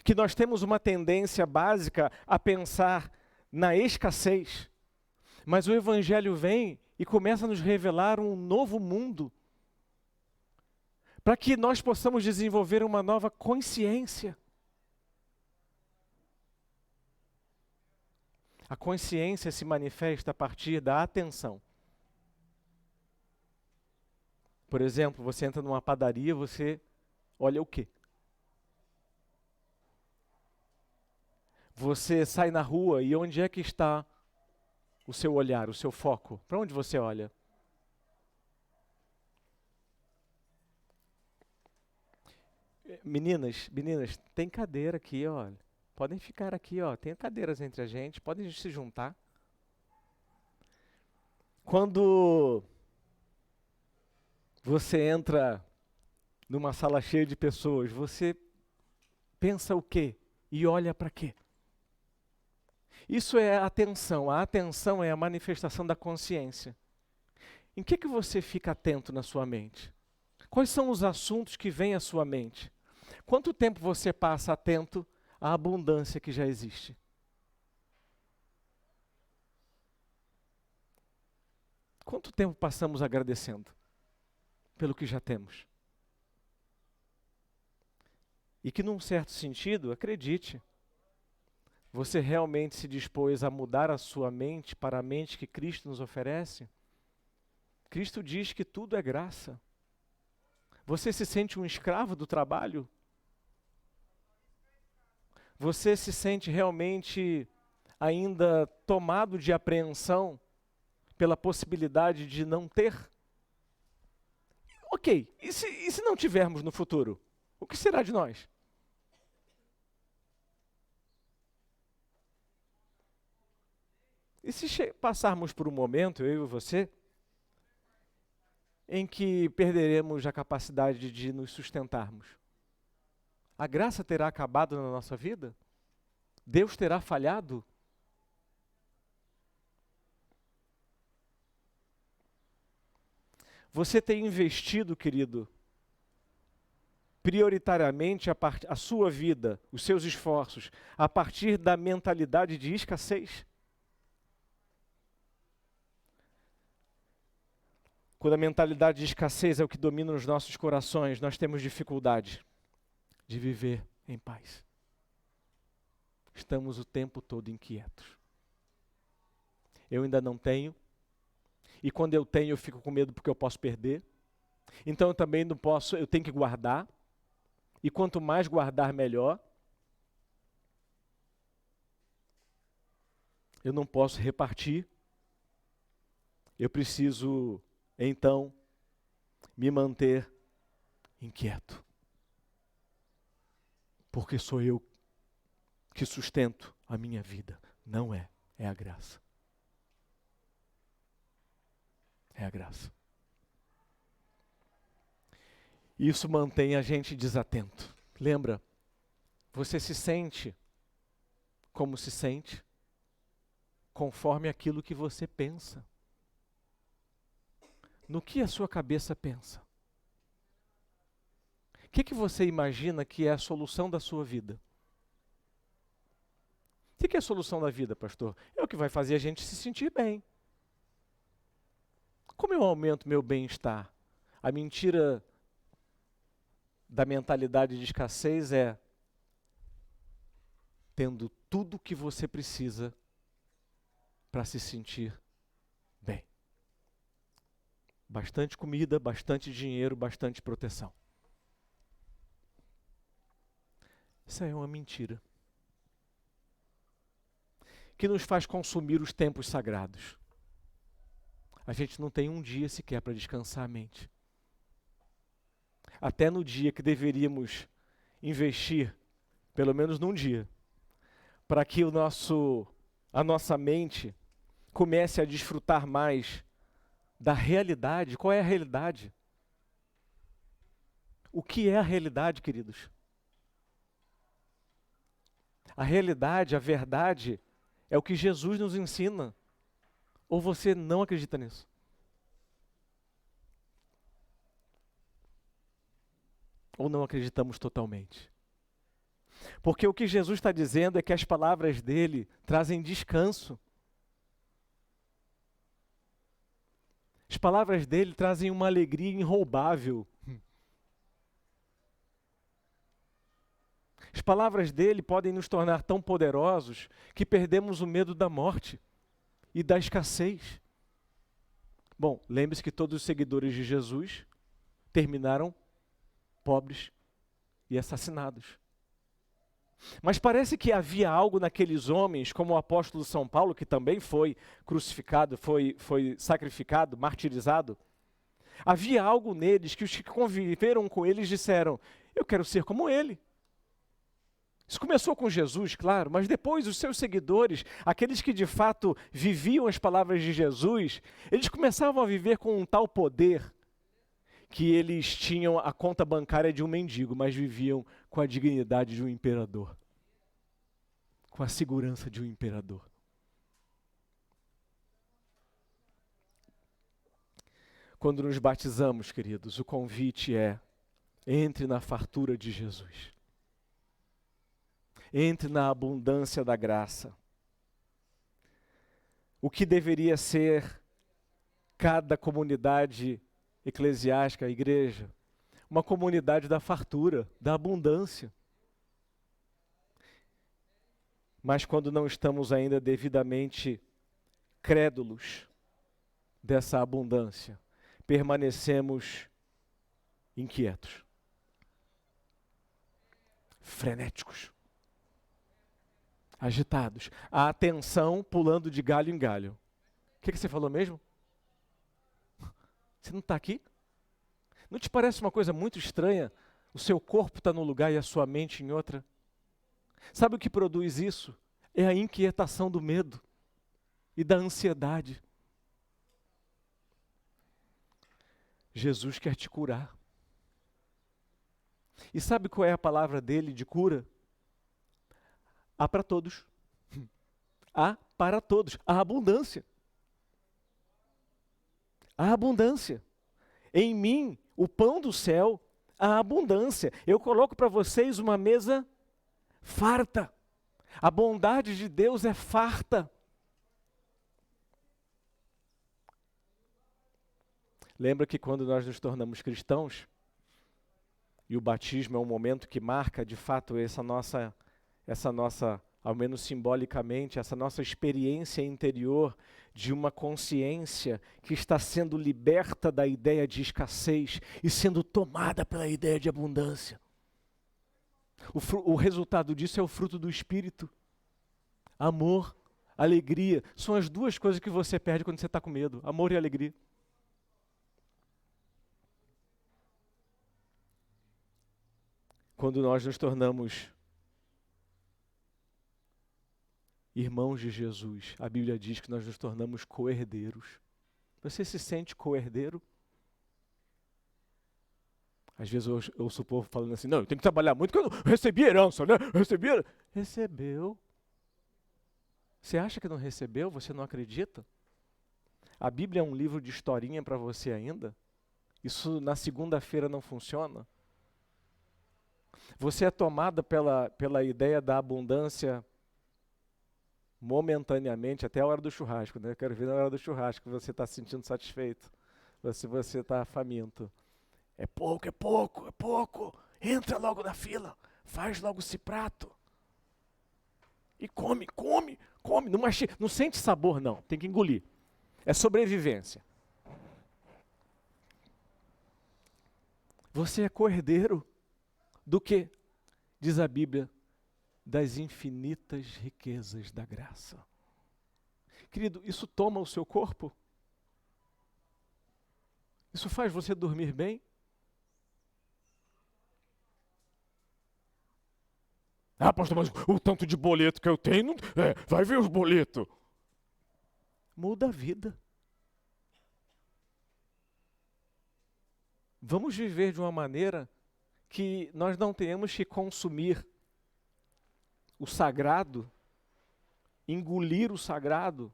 que nós temos uma tendência básica a pensar na escassez, mas o Evangelho vem e começa a nos revelar um novo mundo, para que nós possamos desenvolver uma nova consciência. A consciência se manifesta a partir da atenção. Por exemplo, você entra numa padaria, você olha o quê? Você sai na rua e onde é que está o seu olhar, o seu foco? Para onde você olha? Meninas, tem cadeira aqui, ó. Podem ficar aqui, ó. Tem cadeiras entre a gente, podem se juntar. Quando você entra numa sala cheia de pessoas, você pensa o quê? E olha para quê? Isso é atenção. A atenção é a manifestação da consciência. Em que você fica atento na sua mente? Quais são os assuntos que vêm à sua mente? Quanto tempo você passa atento à abundância que já existe? Quanto tempo passamos agradecendo pelo que já temos? E que, num certo sentido, acredite, você realmente se dispôs a mudar a sua mente para a mente que Cristo nos oferece? Cristo diz que tudo é graça. Você se sente um escravo do trabalho? Você se sente realmente ainda tomado de apreensão pela possibilidade de não ter? Ok, e se não tivermos no futuro? O que será de nós? E se passarmos por um momento, eu e você, em que perderemos a capacidade de nos sustentarmos? A graça terá acabado na nossa vida? Deus terá falhado? Você tem investido, querido, prioritariamente a sua vida, os seus esforços, a partir da mentalidade de escassez? Quando a mentalidade de escassez é o que domina os nossos corações, nós temos dificuldade de viver em paz. Estamos o tempo todo inquietos. Eu ainda não tenho, e quando eu tenho eu fico com medo porque eu posso perder. Então eu também não posso, eu tenho que guardar, e quanto mais guardar, melhor. Eu não posso repartir. Eu preciso, então, me manter inquieto. Porque sou eu que sustento a minha vida. Não é a graça. É a graça. Isso mantém a gente desatento. Lembra? Você se sente como se sente, conforme aquilo que você pensa. No que a sua cabeça pensa? O que você imagina que é a solução da sua vida? O que é a solução da vida, pastor? É o que vai fazer a gente se sentir bem. Como eu aumento meu bem-estar? A mentira da mentalidade de escassez é tendo tudo o que você precisa para se sentir bem. Bastante comida, bastante dinheiro, bastante proteção. Isso é uma mentira que nos faz consumir os tempos sagrados. A gente não tem um dia sequer para descansar a mente. Até no dia que deveríamos investir, pelo menos num dia, para que a nossa mente comece a desfrutar mais da realidade. Qual é a realidade? O que é a realidade, queridos? A realidade, a verdade, é o que Jesus nos ensina. Ou você não acredita nisso? Ou não acreditamos totalmente? Porque o que Jesus está dizendo é que as palavras dele trazem descanso. As palavras dele trazem uma alegria inroubável. As palavras dele podem nos tornar tão poderosos que perdemos o medo da morte e da escassez. Bom, lembre-se que todos os seguidores de Jesus terminaram pobres e assassinados. Mas parece que havia algo naqueles homens, como o apóstolo São Paulo, que também foi crucificado, foi sacrificado, martirizado. Havia algo neles que os que conviveram com eles disseram: eu quero ser como ele. Isso começou com Jesus, claro, mas depois os seus seguidores, aqueles que de fato viviam as palavras de Jesus, eles começavam a viver com um tal poder que eles tinham a conta bancária de um mendigo, mas viviam com a dignidade de um imperador, com a segurança de um imperador. Quando nos batizamos, queridos, o convite é: entre na fartura de Jesus. Entre na abundância da graça. O que deveria ser cada comunidade eclesiástica, igreja? Uma comunidade da fartura, da abundância. Mas quando não estamos ainda devidamente crédulos dessa abundância, permanecemos inquietos, frenéticos, agitados, a atenção pulando de galho em galho. O que você falou mesmo? Você não está aqui? Não te parece uma coisa muito estranha? O seu corpo está num lugar e a sua mente em outra? Sabe o que produz isso? É a inquietação do medo e da ansiedade. Jesus quer te curar. E sabe qual é a palavra dele de cura? Há para todos. Há para todos. Há abundância. Há abundância. Em mim, o pão do céu, há abundância. Eu coloco para vocês uma mesa farta. A bondade de Deus é farta. Lembra que quando nós nos tornamos cristãos, e o batismo é um momento que marca de fato essa nossa, ao menos simbolicamente, essa nossa experiência interior de uma consciência que está sendo liberta da ideia de escassez e sendo tomada pela ideia de abundância. O resultado disso é o fruto do Espírito. Amor, alegria, são as duas coisas que você perde quando você está com medo, amor e alegria. Quando nós nos tornamos irmãos de Jesus, a Bíblia diz que nós nos tornamos co-herdeiros. Você se sente co-herdeiro? Às vezes eu ouço o povo falando assim: não, eu tenho que trabalhar muito porque eu não recebi herança, né? Recebeu. Você acha que não recebeu? Você não acredita? A Bíblia é um livro de historinha para você ainda? Isso na segunda-feira não funciona? Você é tomada pela ideia da abundância momentaneamente, até a hora do churrasco, né? Eu quero ver na hora do churrasco que você está se sentindo satisfeito, se você está faminto. É pouco, é pouco, é pouco. Entra logo na fila, faz logo esse prato. E come. Não sente sabor, não. Tem que engolir. É sobrevivência. Você é co-herdeiro do quê? Diz a Bíblia, das infinitas riquezas da graça. Querido, isso toma o seu corpo? Isso faz você dormir bem? Ah, pastor, mas o tanto de boleto que eu tenho, vai ver os boletos. Muda a vida. Vamos viver de uma maneira que nós não tenhamos que consumir o sagrado, engolir o sagrado,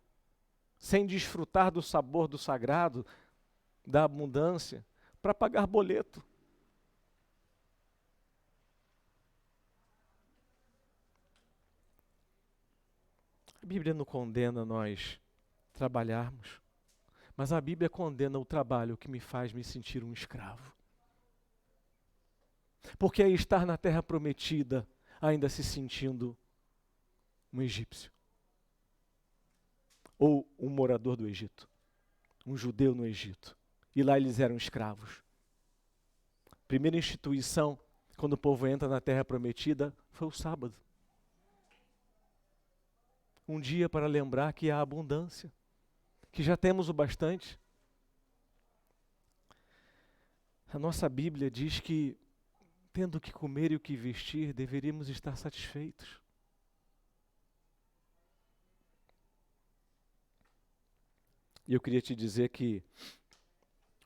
sem desfrutar do sabor do sagrado, da abundância, para pagar boleto. A Bíblia não condena nós trabalharmos, mas a Bíblia condena o trabalho que me faz me sentir um escravo. Porque é estar na terra prometida, ainda se sentindo um egípcio. Ou um morador do Egito. Um judeu no Egito. E lá eles eram escravos. Primeira instituição, quando o povo entra na terra prometida, foi o sábado. Um dia para lembrar que há abundância. Que já temos o bastante. A nossa Bíblia diz que, tendo o que comer e o que vestir, deveríamos estar satisfeitos. E eu queria te dizer que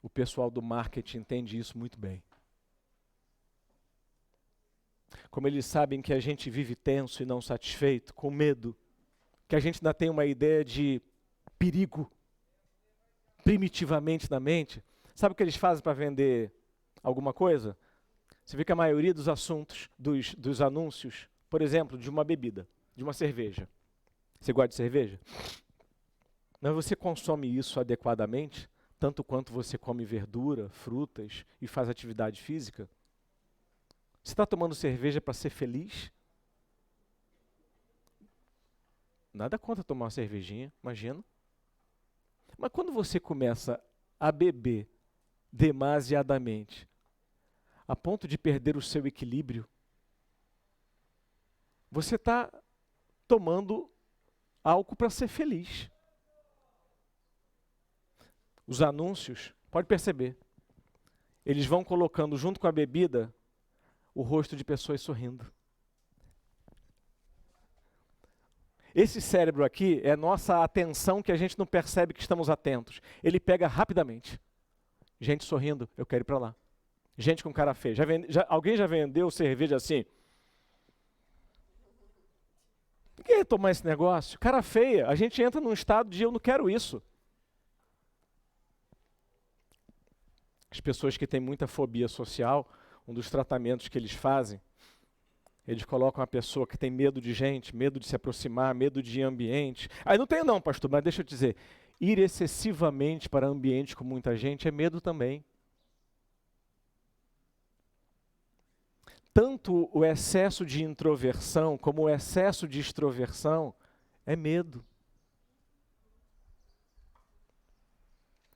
o pessoal do marketing entende isso muito bem. Como eles sabem que a gente vive tenso e não satisfeito, com medo, que a gente ainda tem uma ideia de perigo primitivamente na mente, sabe o que eles fazem para vender alguma coisa? Você vê que a maioria dos assuntos, dos anúncios, por exemplo, de uma bebida, de uma cerveja. Você gosta de cerveja? Mas você consome isso adequadamente, tanto quanto você come verdura, frutas e faz atividade física? Você está tomando cerveja para ser feliz? Nada contra tomar uma cervejinha, imagina. Mas quando você começa a beber demasiadamente, a ponto de perder o seu equilíbrio, você está tomando álcool para ser feliz. Os anúncios, pode perceber, eles vão colocando junto com a bebida o rosto de pessoas sorrindo. Esse cérebro aqui é nossa atenção que a gente não percebe que estamos atentos. Ele pega rapidamente. Gente sorrindo, eu quero ir para lá. Gente com cara feia. Alguém já vendeu cerveja assim? Ninguém ia tomar esse negócio. Cara feia, a gente entra num estado de eu não quero isso. As pessoas que têm muita fobia social, um dos tratamentos que eles fazem, eles colocam a pessoa que tem medo de gente, medo de se aproximar, medo de ambiente. Aí não tem não, pastor, mas deixa eu te dizer, ir excessivamente para ambiente com muita gente é medo também. Tanto o excesso de introversão como o excesso de extroversão é medo.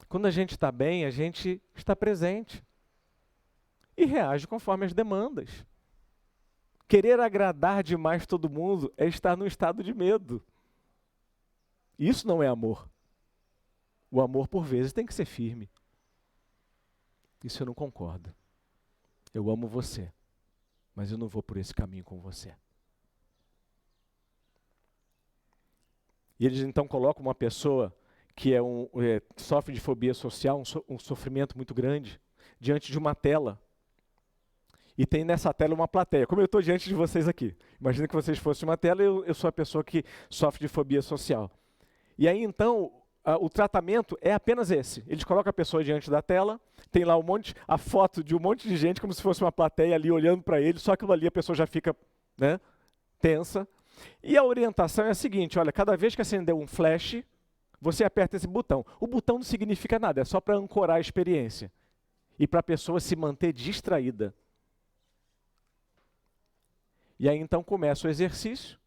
Quando a gente está bem, a gente está presente e reage conforme as demandas. Querer agradar demais todo mundo é estar num estado de medo. Isso não é amor. O amor, por vezes, tem que ser firme. Isso eu não concordo. Eu amo você, mas eu não vou por esse caminho com você. E eles então colocam uma pessoa que sofre de fobia social, um sofrimento muito grande, diante de uma tela. E tem nessa tela uma plateia, como eu estou diante de vocês aqui. Imagina que vocês fossem uma tela e eu sou a pessoa que sofre de fobia social. E aí então, o tratamento é apenas esse. Eles colocam a pessoa diante da tela, tem lá a foto de um monte de gente, como se fosse uma plateia ali olhando para ele, só aquilo ali a pessoa já fica, né, tensa. E a orientação é a seguinte, olha, cada vez que acender um flash, você aperta esse botão. O botão não significa nada, é só para ancorar a experiência. E para a pessoa se manter distraída. E aí então começa o exercício.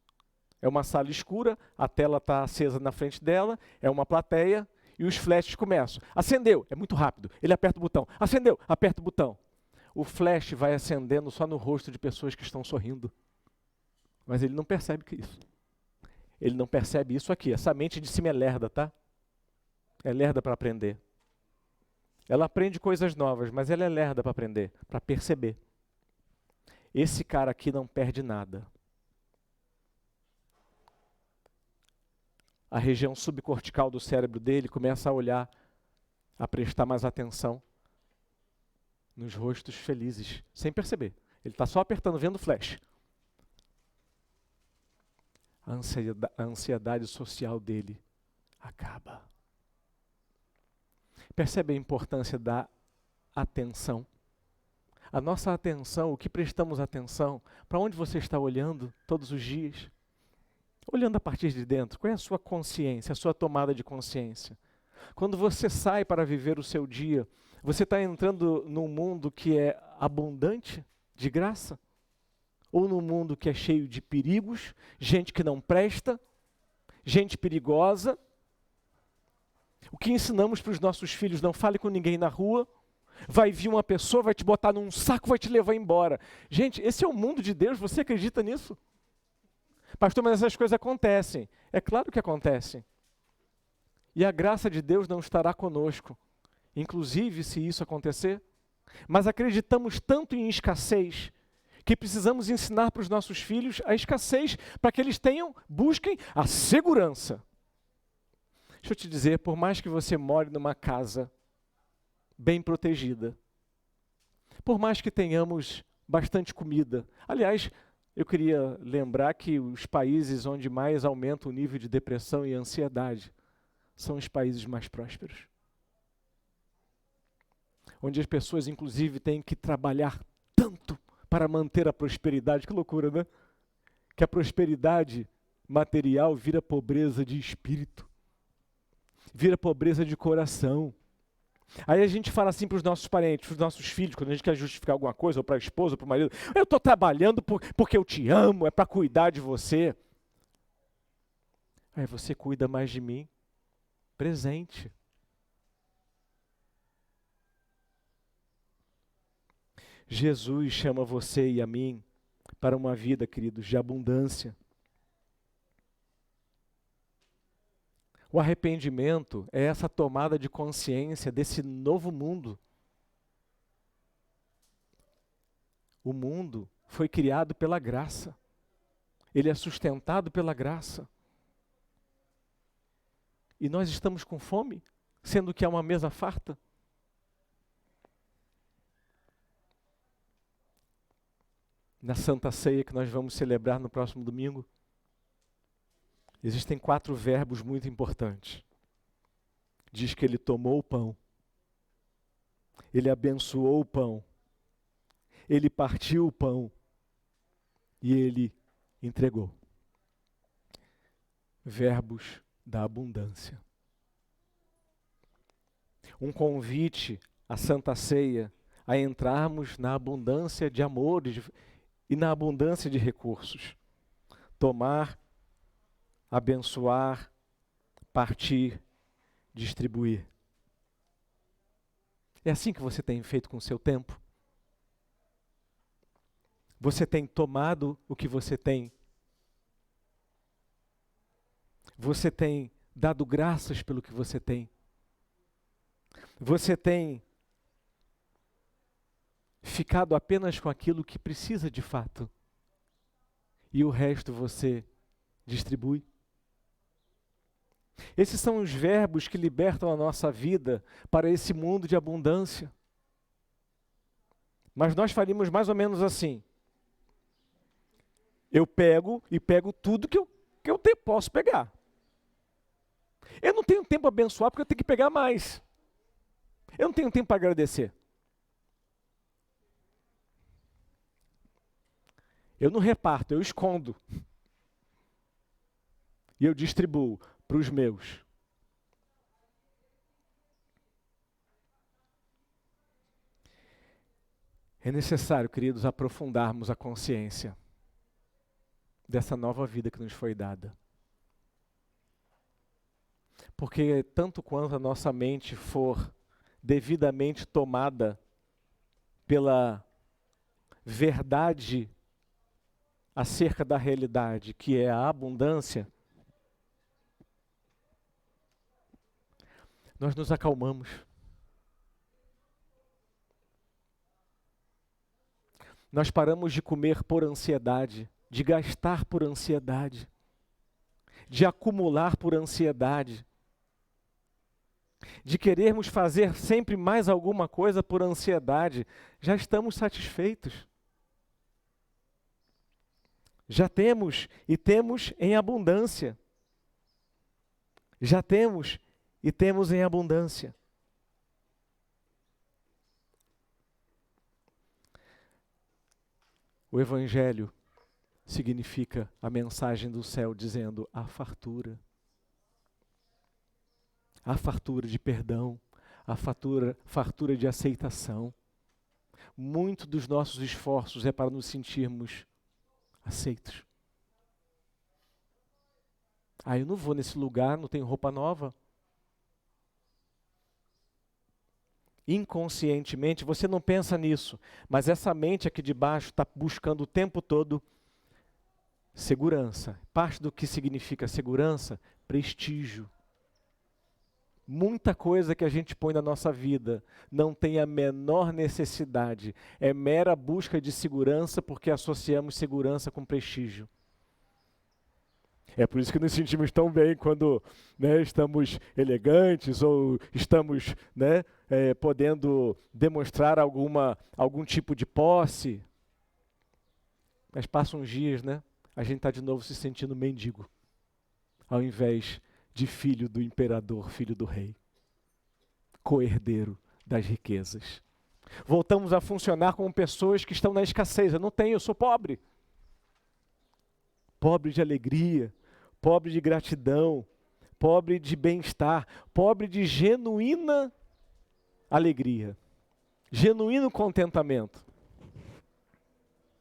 É uma sala escura, a tela está acesa na frente dela, é uma plateia, e os flashes começam. Acendeu, é muito rápido, ele aperta o botão. Acendeu, aperta o botão. O flash vai acendendo só no rosto de pessoas que estão sorrindo. Mas ele não percebe isso. Ele não percebe isso aqui. Essa mente de cima é lerda, tá? É lerda para aprender. Ela aprende coisas novas, mas ela é lerda para aprender, para perceber. Esse cara aqui não perde nada. A região subcortical do cérebro dele começa a olhar, a prestar mais atenção nos rostos felizes, sem perceber. Ele está só apertando, vendo o flash. A ansiedade social dele acaba. Percebe a importância da atenção? A nossa atenção, o que prestamos atenção, para onde você está olhando todos os dias? Olhando a partir de dentro, qual é a sua consciência, a sua tomada de consciência? Quando você sai para viver o seu dia, você está entrando num mundo que é abundante de graça? Ou num mundo que é cheio de perigos, gente que não presta, gente perigosa? O que ensinamos para os nossos filhos? Não fale com ninguém na rua. Vai vir uma pessoa, vai te botar num saco, vai te levar embora. Gente, esse é o mundo de Deus, você acredita nisso? Pastor, mas essas coisas acontecem. É claro que acontecem. E a graça de Deus não estará conosco. Inclusive, se isso acontecer, mas acreditamos tanto em escassez que precisamos ensinar para os nossos filhos a escassez para que eles busquem a segurança. Deixa eu te dizer, por mais que você more numa casa bem protegida, por mais que tenhamos bastante comida, aliás, eu queria lembrar que os países onde mais aumenta o nível de depressão e ansiedade são os países mais prósperos. Onde as pessoas, inclusive, têm que trabalhar tanto para manter a prosperidade. Que loucura, né? Que a prosperidade material vira pobreza de espírito, vira pobreza de coração. Aí a gente fala assim para os nossos parentes, para os nossos filhos, quando a gente quer justificar alguma coisa, ou para a esposa, ou para o marido: eu estou trabalhando porque eu te amo, é para cuidar de você. Aí você cuida mais de mim. Presente. Jesus chama você e a mim para uma vida, queridos, de abundância. O arrependimento é essa tomada de consciência desse novo mundo. O mundo foi criado pela graça. Ele é sustentado pela graça. E nós estamos com fome, sendo que há uma mesa farta. Na Santa Ceia que nós vamos celebrar no próximo domingo, existem 4 verbos muito importantes. Diz que ele tomou o pão, ele abençoou o pão, ele partiu o pão e ele entregou. Verbos da abundância. Um convite à Santa Ceia a entrarmos na abundância de amor e na abundância de recursos. Tomar, abençoar, partir, distribuir. É assim que você tem feito com o seu tempo? Você tem tomado o que você tem? Você tem dado graças pelo que você tem? Você tem ficado apenas com aquilo que precisa de fato? E o resto você distribui? Esses são os verbos que libertam a nossa vida para esse mundo de abundância. Mas nós faríamos mais ou menos assim. Eu pego tudo que eu posso pegar. Eu não tenho tempo para abençoar porque eu tenho que pegar mais. Eu não tenho tempo para agradecer. Eu não reparto, eu escondo. E eu distribuo para os meus. É necessário, queridos, aprofundarmos a consciência dessa nova vida que nos foi dada. Porque tanto quanto a nossa mente for devidamente tomada pela verdade acerca da realidade, que é a abundância, nós nos acalmamos. Nós paramos de comer por ansiedade, de gastar por ansiedade, de acumular por ansiedade, de querermos fazer sempre mais alguma coisa por ansiedade. Já estamos satisfeitos. Já temos e temos em abundância. Já temos e temos em abundância. O Evangelho significa a mensagem do céu dizendo a fartura. A fartura de perdão, a fartura de aceitação. Muito dos nossos esforços é para nos sentirmos aceitos. Eu não vou nesse lugar, não tenho roupa nova. Inconscientemente, você não pensa nisso, mas essa mente aqui de baixo está buscando o tempo todo segurança. Parte do que significa segurança, prestígio. Muita coisa que a gente põe na nossa vida não tem a menor necessidade. É mera busca de segurança porque associamos segurança com prestígio. É por isso que nos sentimos tão bem quando, né, estamos elegantes ou estamos, né, podendo demonstrar algum tipo de posse. Mas passam uns dias, né, a gente está de novo se sentindo mendigo, ao invés de filho do imperador, filho do rei, co-herdeiro das riquezas. Voltamos a funcionar como pessoas que estão na escassez. Eu não tenho, eu sou pobre. Pobre de alegria, pobre de gratidão, pobre de bem-estar, pobre de genuína alegria, genuíno contentamento.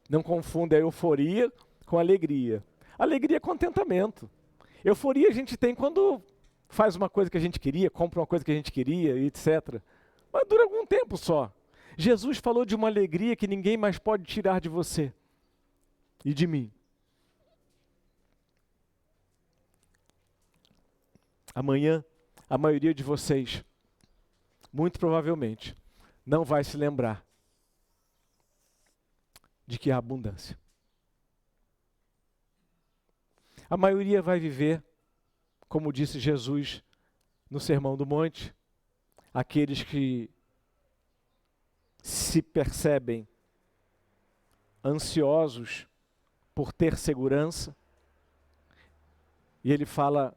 Não confunda a euforia com alegria. Alegria é contentamento. Euforia a gente tem quando faz uma coisa que a gente queria, compra uma coisa que a gente queria, etc. Mas dura algum tempo só. Jesus falou de uma alegria que ninguém mais pode tirar de você e de mim. Amanhã, a maioria de vocês, muito provavelmente, não vai se lembrar de que há abundância. A maioria vai viver, como disse Jesus no Sermão do Monte, aqueles que se percebem ansiosos por ter segurança. E ele fala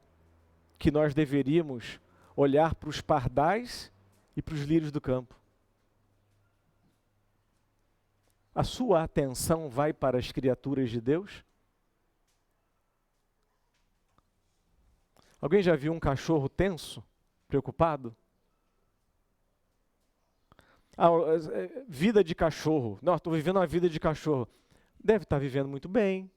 que nós deveríamos olhar para os pardais e para os lírios do campo. A sua atenção vai para as criaturas de Deus? Alguém já viu um cachorro tenso, preocupado? Vida de cachorro. Não, estou vivendo uma vida de cachorro. Deve estar vivendo muito bem.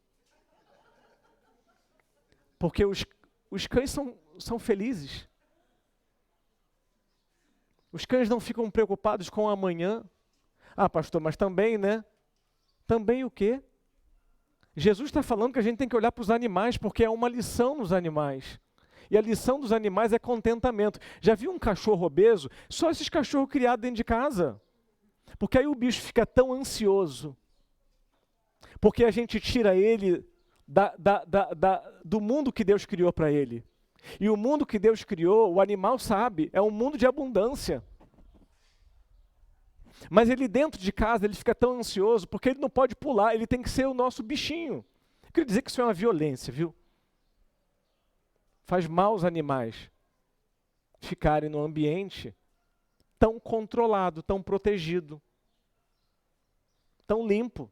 Porque os cães são felizes. Os cães não ficam preocupados com o amanhã. Ah, pastor, mas também, né? Também o quê? Jesus está falando que a gente tem que olhar para os animais, porque é uma lição nos animais. E a lição dos animais é contentamento. Já viu um cachorro obeso? Só esses cachorros criados dentro de casa. Porque aí o bicho fica tão ansioso. Porque a gente tira ele do mundo que Deus criou para ele. E o mundo que Deus criou, o animal sabe, é um mundo de abundância. Mas ele dentro de casa, ele fica tão ansioso, porque ele não pode pular, ele tem que ser o nosso bichinho. Quer dizer que isso é uma violência, viu? Faz mal aos animais ficarem num ambiente tão controlado, tão protegido, tão limpo.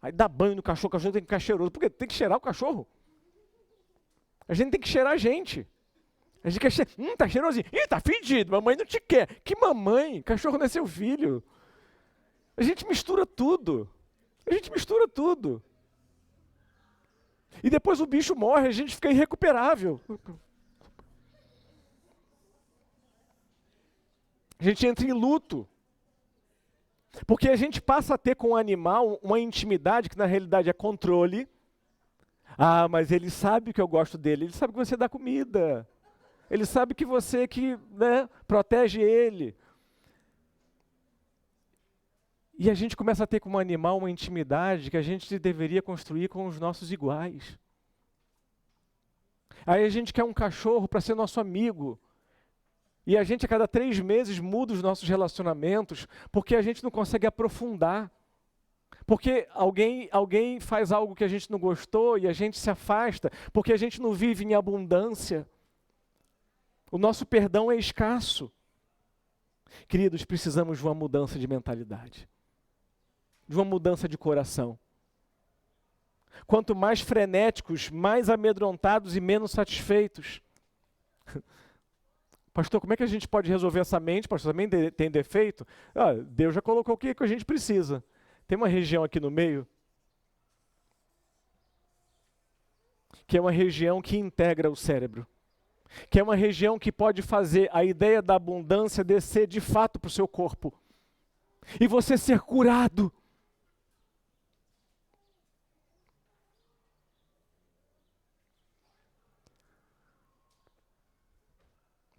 Aí dá banho no cachorro, o cachorro tem que ficar cheiroso. Por quê? Tem que cheirar o cachorro. A gente tem que cheirar a gente. A gente quer cheirar. Tá cheirosinho. Ih, tá fedido, mamãe não te quer. Que mamãe? Cachorro não é seu filho. A gente mistura tudo. A gente mistura tudo. E depois o bicho morre, a gente fica irrecuperável. A gente entra em luto. Porque a gente passa a ter com o animal uma intimidade que na realidade é controle. Ah, mas ele sabe que eu gosto dele, ele sabe que você dá comida. Ele sabe que você né, protege ele. E a gente começa a ter com o animal uma intimidade que a gente deveria construir com os nossos iguais. Aí a gente quer um cachorro para ser nosso amigo. E a gente a cada 3 meses muda os nossos relacionamentos porque a gente não consegue aprofundar. Porque alguém faz algo que a gente não gostou e a gente se afasta porque a gente não vive em abundância. O nosso perdão é escasso. Queridos, precisamos de uma mudança de mentalidade. De uma mudança de coração. Quanto mais frenéticos, mais amedrontados e menos satisfeitos. Pastor, como é que a gente pode resolver essa mente? Pastor, também tem defeito? Deus já colocou o que a gente precisa. Tem uma região aqui no meio, que é uma região que integra o cérebro. Que é uma região que pode fazer a ideia da abundância descer de fato para o seu corpo. E você ser curado.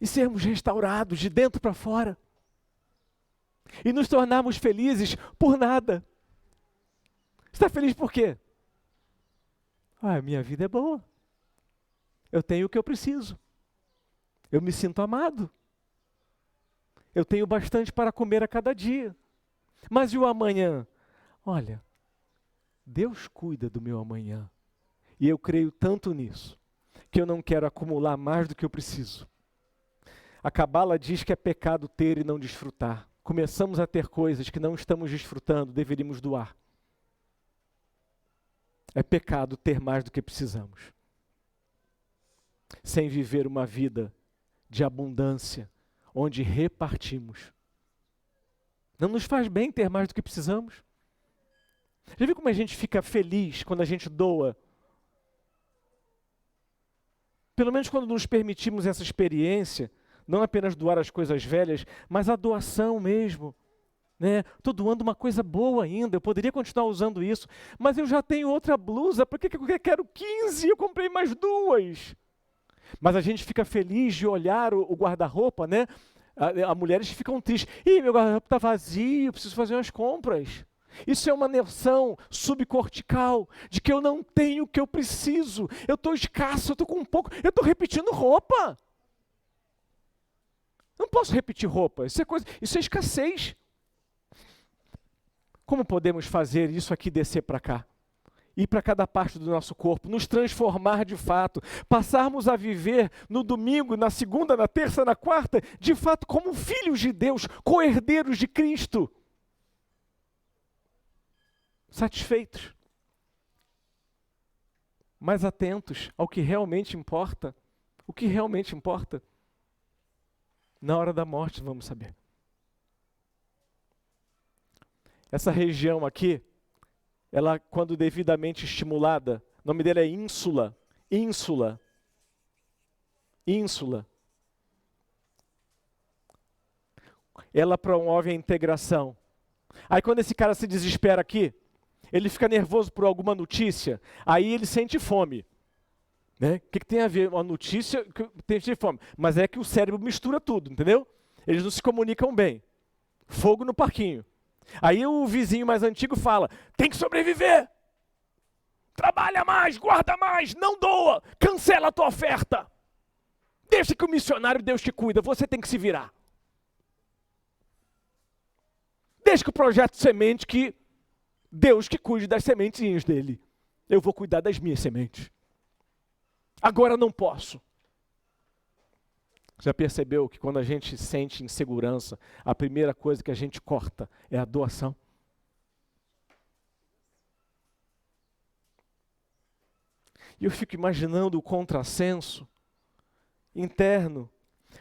e sermos restaurados de dentro para fora. E nos tornarmos felizes por nada. Está feliz por quê? Minha vida é boa. Eu tenho o que eu preciso. Eu me sinto amado. Eu tenho bastante para comer a cada dia. Mas e o amanhã? Olha, Deus cuida do meu amanhã. E eu creio tanto nisso, que eu não quero acumular mais do que eu preciso. A Cabala diz que é pecado ter e não desfrutar. Começamos a ter coisas que não estamos desfrutando, deveríamos doar. É pecado ter mais do que precisamos. Sem viver uma vida de abundância, onde repartimos. Não nos faz bem ter mais do que precisamos. Já viu como a gente fica feliz quando a gente doa? Pelo menos quando nos permitimos essa experiência, não apenas doar as coisas velhas, mas a doação mesmo. Estou doando uma coisa boa ainda, eu poderia continuar usando isso, mas eu já tenho outra blusa, por que eu quero 15? Eu comprei mais 2. Mas a gente fica feliz de olhar o guarda-roupa, né? As mulheres ficam tristes. Meu guarda-roupa está vazio, preciso fazer umas compras. Isso é uma noção subcortical de que eu não tenho o que eu preciso. Eu estou escasso, eu estou com pouco, eu estou repetindo roupa. Não posso repetir roupa, isso é escassez. Como podemos fazer isso aqui descer para cá? Ir para cada parte do nosso corpo, nos transformar de fato, passarmos a viver no domingo, na segunda, na terça, na quarta, de fato como filhos de Deus, co-herdeiros de Cristo. Satisfeitos, mas atentos ao que realmente importa. O que realmente importa? Na hora da morte vamos saber. Essa região aqui, ela, quando devidamente estimulada, o nome dela é ínsula. Ínsula. Ela promove a integração. Aí quando esse cara se desespera aqui, ele fica nervoso por alguma notícia, aí ele sente fome. O que tem a ver uma notícia que tem fome? Mas é que o cérebro mistura tudo, entendeu? Eles não se comunicam bem. Fogo no parquinho. Aí o vizinho mais antigo fala, tem que sobreviver. Trabalha mais, guarda mais, não doa, cancela a tua oferta. Deixa que o missionário Deus te cuida, você tem que se virar. Deixa que o projeto semente que Deus que cuide das sementinhas dele. Eu vou cuidar das minhas sementes. Agora não posso. Já percebeu que quando a gente sente insegurança, a primeira coisa que a gente corta é a doação? E eu fico imaginando o contrassenso interno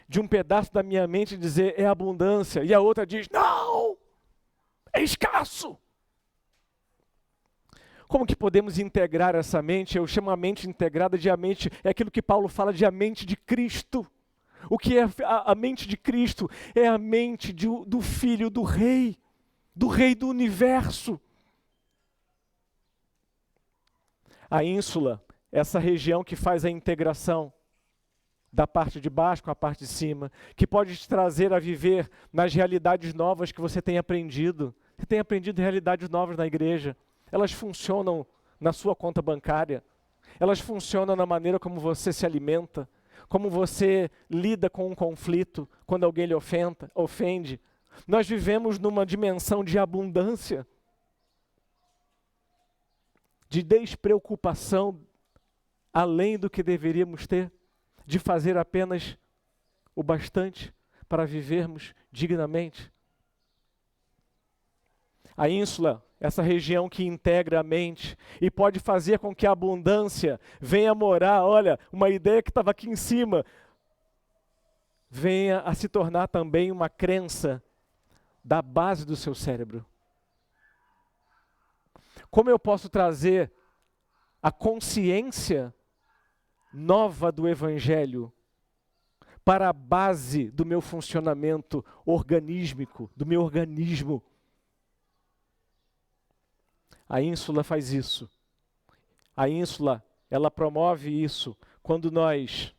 de um pedaço da minha mente dizer é abundância, e a outra diz, não, é escasso. Como que podemos integrar essa mente? Eu chamo a mente integrada de a mente, é aquilo que Paulo fala de a mente de Cristo. O que é a mente de Cristo? É a mente do Filho do Rei do Universo. A ínsula, essa região que faz a integração da parte de baixo com a parte de cima, que pode te trazer a viver nas realidades novas que você tem aprendido. Você tem aprendido realidades novas na igreja. Elas funcionam na sua conta bancária. Elas funcionam na maneira como você se alimenta, como você lida com um conflito, quando alguém lhe ofende. Nós vivemos numa dimensão de abundância, de despreocupação, além do que deveríamos ter, de fazer apenas o bastante para vivermos dignamente. A ínsula, essa região que integra a mente e pode fazer com que a abundância venha morar, olha, uma ideia que estava aqui em cima, venha a se tornar também uma crença da base do seu cérebro. Como eu posso trazer a consciência nova do Evangelho para a base do meu funcionamento organísmico, do meu organismo? A ínsula faz isso. A ínsula, ela promove isso quando nós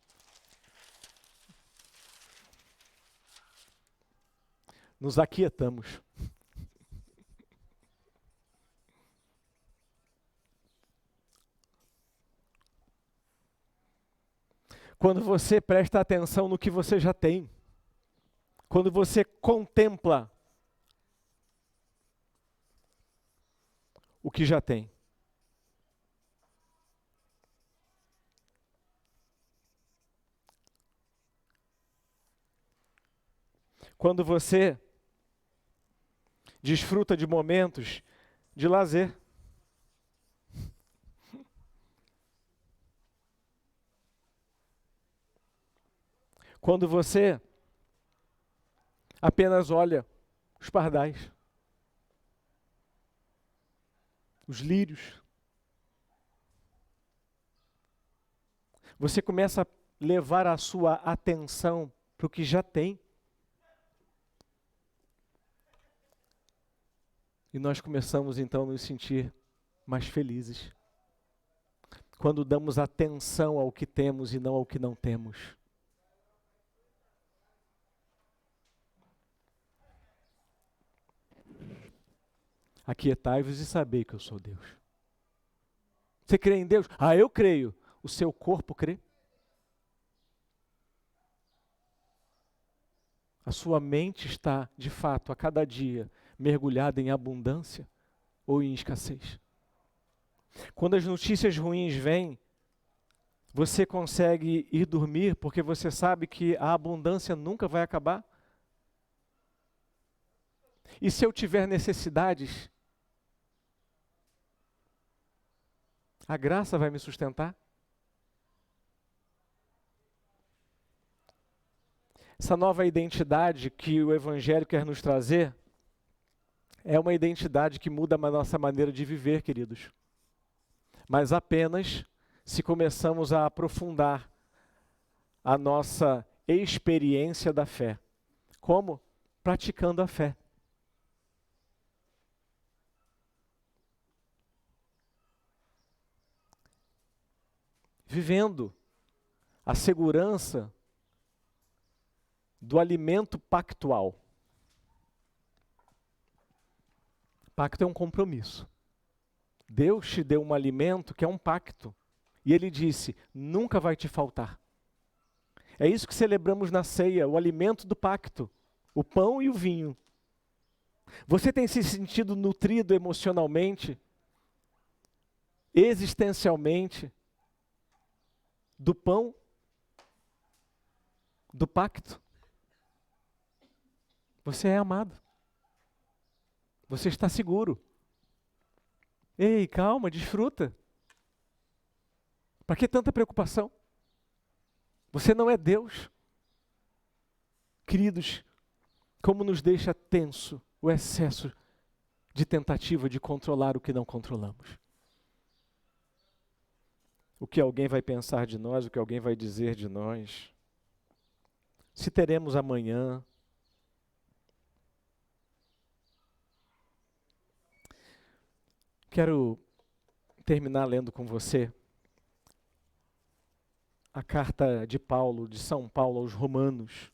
nos aquietamos. Quando você presta atenção no que você já tem, quando você contempla o que já tem. Quando você desfruta de momentos de lazer. Quando você apenas olha os pardais, os lírios, você começa a levar a sua atenção para o que já tem. E nós começamos então a nos sentir mais felizes. Quando damos atenção ao que temos e não ao que não temos. Aquietai-vos e sabei que eu sou Deus. Você crê em Deus? Ah, eu creio. O seu corpo crê? A sua mente está, de fato, a cada dia, mergulhada em abundância ou em escassez? Quando as notícias ruins vêm, você consegue ir dormir porque você sabe que a abundância nunca vai acabar? E se eu tiver necessidades, a graça vai me sustentar? Essa nova identidade que o Evangelho quer nos trazer é uma identidade que muda a nossa maneira de viver, queridos. Mas apenas se começamos a aprofundar a nossa experiência da fé. Como? Praticando a fé. Vivendo a segurança do alimento pactual. Pacto é um compromisso. Deus te deu um alimento que é um pacto. E Ele disse, nunca vai te faltar. É isso que celebramos na ceia, o alimento do pacto. O pão e o vinho. Você tem se sentido nutrido emocionalmente, existencialmente, do pão, do pacto? Você é amado. Você está seguro. Ei, calma, desfruta. Para que tanta preocupação? Você não é Deus. Queridos, como nos deixa tenso o excesso de tentativa de controlar o que não controlamos. O que alguém vai pensar de nós, o que alguém vai dizer de nós. Se teremos amanhã. Quero terminar lendo com você a carta de Paulo, de São Paulo aos Romanos.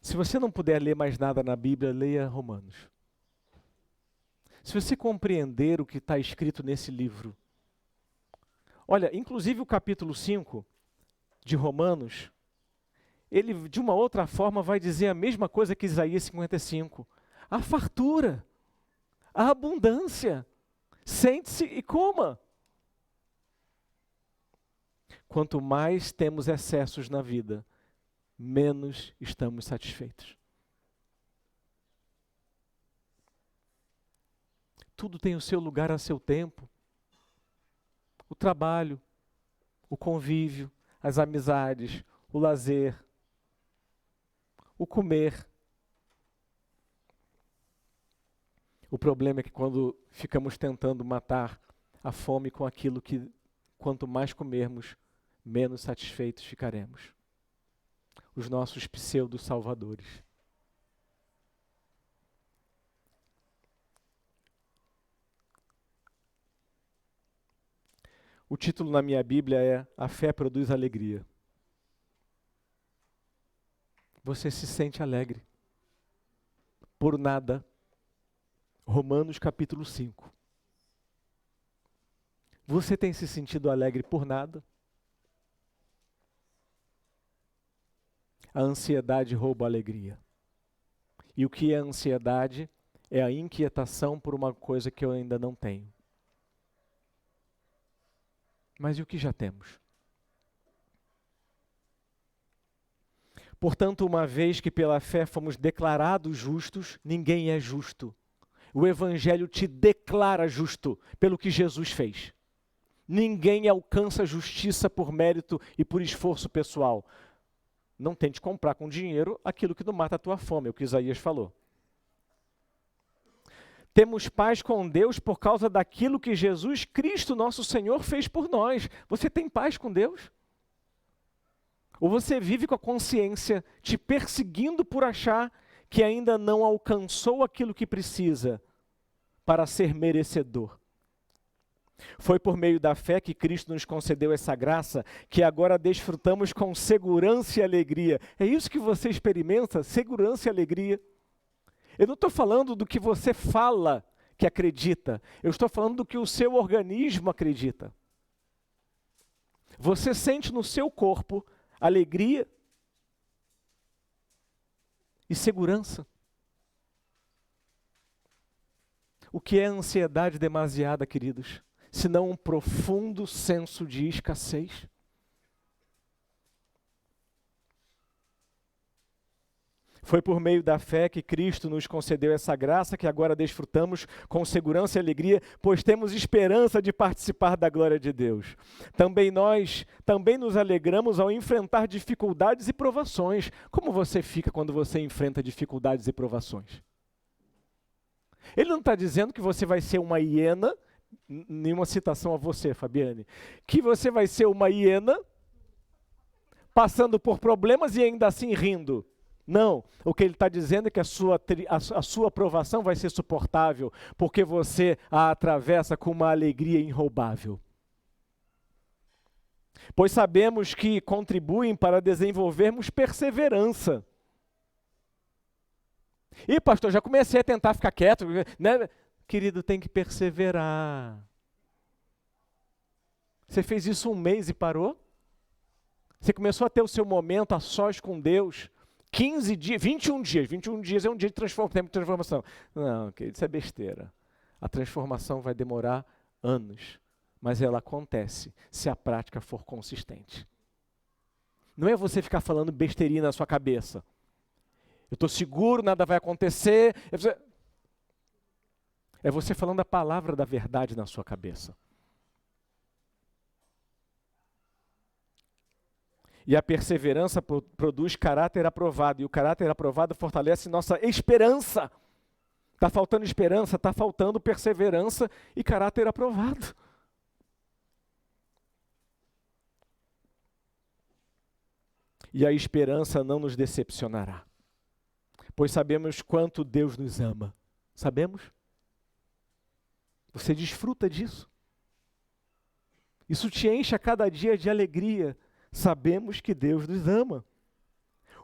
Se você não puder ler mais nada na Bíblia, leia Romanos. Se você compreender o que está escrito nesse livro, olha, inclusive o capítulo 5 de Romanos, ele de uma outra forma vai dizer a mesma coisa que Isaías 55. A fartura, a abundância, sente-se e coma. Quanto mais temos excessos na vida, menos estamos satisfeitos. Tudo tem o seu lugar a seu tempo. O trabalho, o convívio, as amizades, o lazer, o comer. O problema é que quando ficamos tentando matar a fome com aquilo que, quanto mais comermos, menos satisfeitos ficaremos. Os nossos pseudo-salvadores. O título na minha Bíblia é A Fé Produz Alegria. Você se sente alegre. por nada. Romanos capítulo 5. Você tem se sentido alegre por nada? A ansiedade rouba a alegria. E o que é ansiedade? É a inquietação por uma coisa que eu ainda não tenho. Mas e o que já temos? Portanto, uma vez que pela fé fomos declarados justos, ninguém é justo. O Evangelho te declara justo pelo que Jesus fez. Ninguém alcança justiça por mérito e por esforço pessoal. Não tente comprar com dinheiro aquilo que não mata a tua fome, é o que Isaías falou. Temos paz com Deus por causa daquilo que Jesus Cristo, nosso Senhor, fez por nós. Você tem paz com Deus? Ou você vive com a consciência te perseguindo por achar que ainda não alcançou aquilo que precisa para ser merecedor? Foi por meio da fé que Cristo nos concedeu essa graça, que agora desfrutamos com segurança e alegria. É isso que você experimenta? Segurança e alegria. Eu não estou falando do que você fala que acredita. Eu estou falando do que o seu organismo acredita. Você sente no seu corpo alegria e segurança. O que é ansiedade demasiada, queridos? Senão um profundo senso de escassez. Foi por meio da fé que Cristo nos concedeu essa graça que agora desfrutamos com segurança e alegria, pois temos esperança de participar da glória de Deus. Também nos alegramos ao enfrentar dificuldades e provações. Como você fica quando você enfrenta dificuldades e provações? Ele não está dizendo que você vai ser uma hiena, nenhuma citação a você, Fabiane, que você vai ser uma hiena passando por problemas e ainda assim rindo. Não, o que ele está dizendo é que a sua provação vai ser suportável, porque você a atravessa com uma alegria inroubável. Pois sabemos que contribuem para desenvolvermos perseverança. E pastor, já comecei a tentar ficar quieto, né? Querido, tem que perseverar. Você fez isso um mês e parou? Você começou a ter o seu momento a sós com Deus, 15 dias, 21 dias é um dia de tempo de transformação. Não, querido, isso é besteira. A transformação vai demorar anos, mas ela acontece se a prática for consistente. Não é você ficar falando besteirinha na sua cabeça. Eu estou seguro, nada vai acontecer. É você falando a palavra da verdade na sua cabeça. E a perseverança produz caráter aprovado. E o caráter aprovado fortalece nossa esperança. Está faltando esperança, está faltando perseverança e caráter aprovado. E a esperança não nos decepcionará. Pois sabemos quanto Deus nos ama. Sabemos? Você desfruta disso. Isso te enche a cada dia de alegria. Sabemos que Deus nos ama.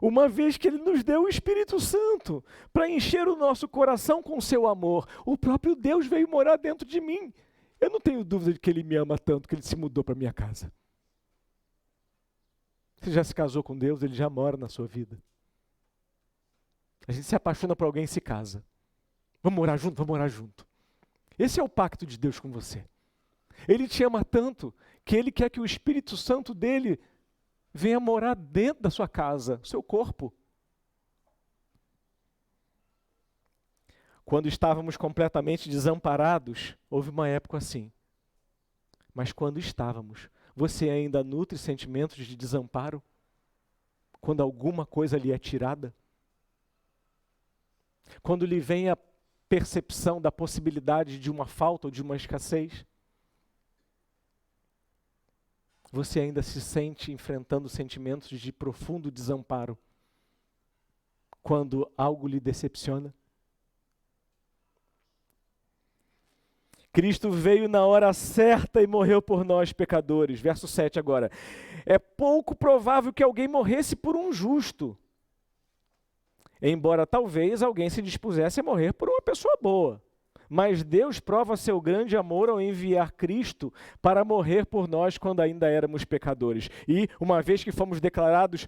Uma vez que Ele nos deu o Espírito Santo para encher o nosso coração com o seu amor. O próprio Deus veio morar dentro de mim. Eu não tenho dúvida de que Ele me ama tanto que Ele se mudou para a minha casa. Você já se casou com Deus, Ele já mora na sua vida. A gente se apaixona por alguém e se casa. Vamos morar junto, vamos morar junto. Esse é o pacto de Deus com você. Ele te ama tanto que Ele quer que o Espírito Santo dele venha morar dentro da sua casa, seu corpo. Quando estávamos completamente desamparados, houve uma época assim. Mas quando estávamos, você ainda nutre sentimentos de desamparo? Quando alguma coisa lhe é tirada? Quando lhe vem a percepção da possibilidade de uma falta ou de uma escassez? Você ainda se sente enfrentando sentimentos de profundo desamparo quando algo lhe decepciona? Cristo veio na hora certa e morreu por nós, pecadores. Verso 7 agora. É pouco provável que alguém morresse por um justo. embora talvez alguém se dispusesse a morrer por uma pessoa boa. Mas Deus prova seu grande amor ao enviar Cristo para morrer por nós quando ainda éramos pecadores. E, uma vez que fomos declarados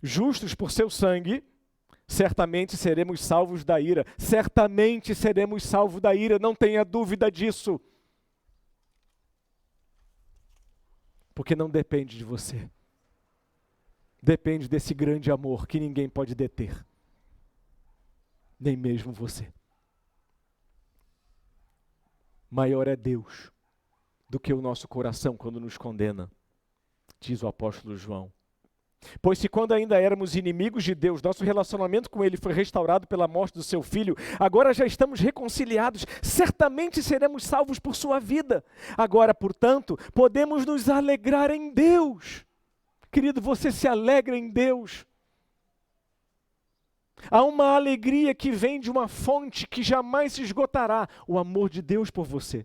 justos por seu sangue, certamente seremos salvos da ira. Certamente seremos salvos da ira, não tenha dúvida disso. Porque não depende de você. Depende desse grande amor que ninguém pode deter. Nem mesmo você. Maior é Deus do que o nosso coração quando nos condena, diz o apóstolo João. Pois se quando ainda éramos inimigos de Deus, nosso relacionamento com Ele foi restaurado pela morte do seu Filho, agora já estamos reconciliados, certamente seremos salvos por sua vida. Agora, portanto, podemos nos alegrar em Deus. Querido, você se alegra em Deus. Há uma alegria que vem de uma fonte que jamais se esgotará, o amor de Deus por você.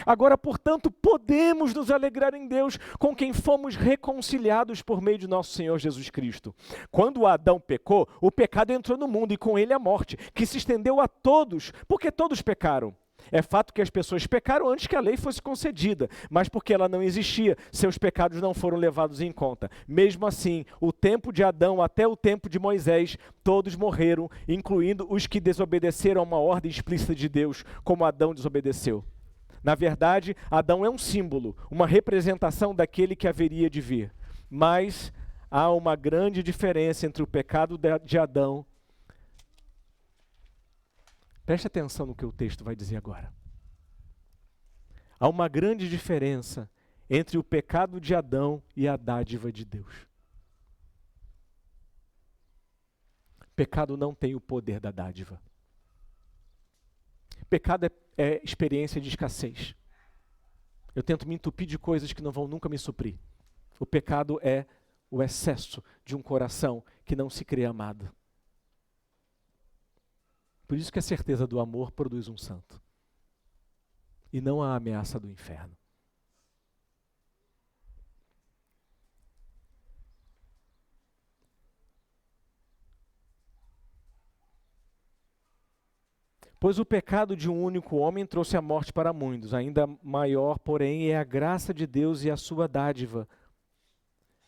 Agora, portanto, podemos nos alegrar em Deus, com quem fomos reconciliados por meio de nosso Senhor Jesus Cristo. Quando Adão pecou, o pecado entrou no mundo e com ele a morte, que se estendeu a todos, porque todos pecaram. É fato que as pessoas pecaram antes que a lei fosse concedida, mas porque ela não existia, seus pecados não foram levados em conta. Mesmo assim, o tempo de Adão até o tempo de Moisés, todos morreram, incluindo os que desobedeceram a uma ordem explícita de Deus, como Adão desobedeceu. Na verdade, Adão é um símbolo, uma representação daquele que haveria de vir. Mas há uma grande diferença entre o pecado de Adão. Preste atenção no que o texto vai dizer agora. Há uma grande diferença entre o pecado de Adão e a dádiva de Deus. Pecado não tem o poder da dádiva. Pecado é experiência de escassez. Eu tento me entupir de coisas que não vão nunca me suprir. O pecado é o excesso de um coração que não se crê amado. Por isso que a certeza do amor produz um santo. E não a ameaça do inferno. Pois o pecado de um único homem trouxe a morte para muitos. Ainda maior, porém, é a graça de Deus e a sua dádiva,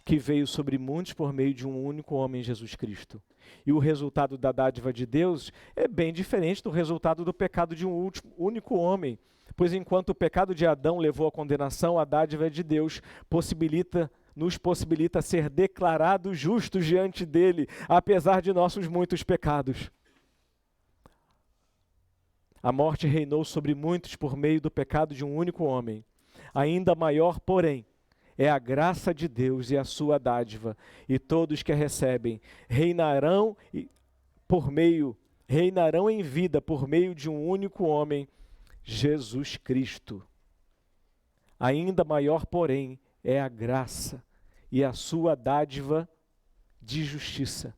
que veio sobre muitos por meio de um único homem, Jesus Cristo. E o resultado da dádiva de Deus é bem diferente do resultado do pecado de um único homem. Pois enquanto o pecado de Adão levou à condenação, a dádiva de Deus nos possibilita ser declarados justos diante dele, apesar de nossos muitos pecados. A morte reinou sobre muitos por meio do pecado de um único homem. Ainda maior, porém, é a graça de Deus e a sua dádiva, e todos que a recebem reinarão em vida por meio de um único homem, Jesus Cristo. Ainda maior, porém, é a graça e a sua dádiva de justiça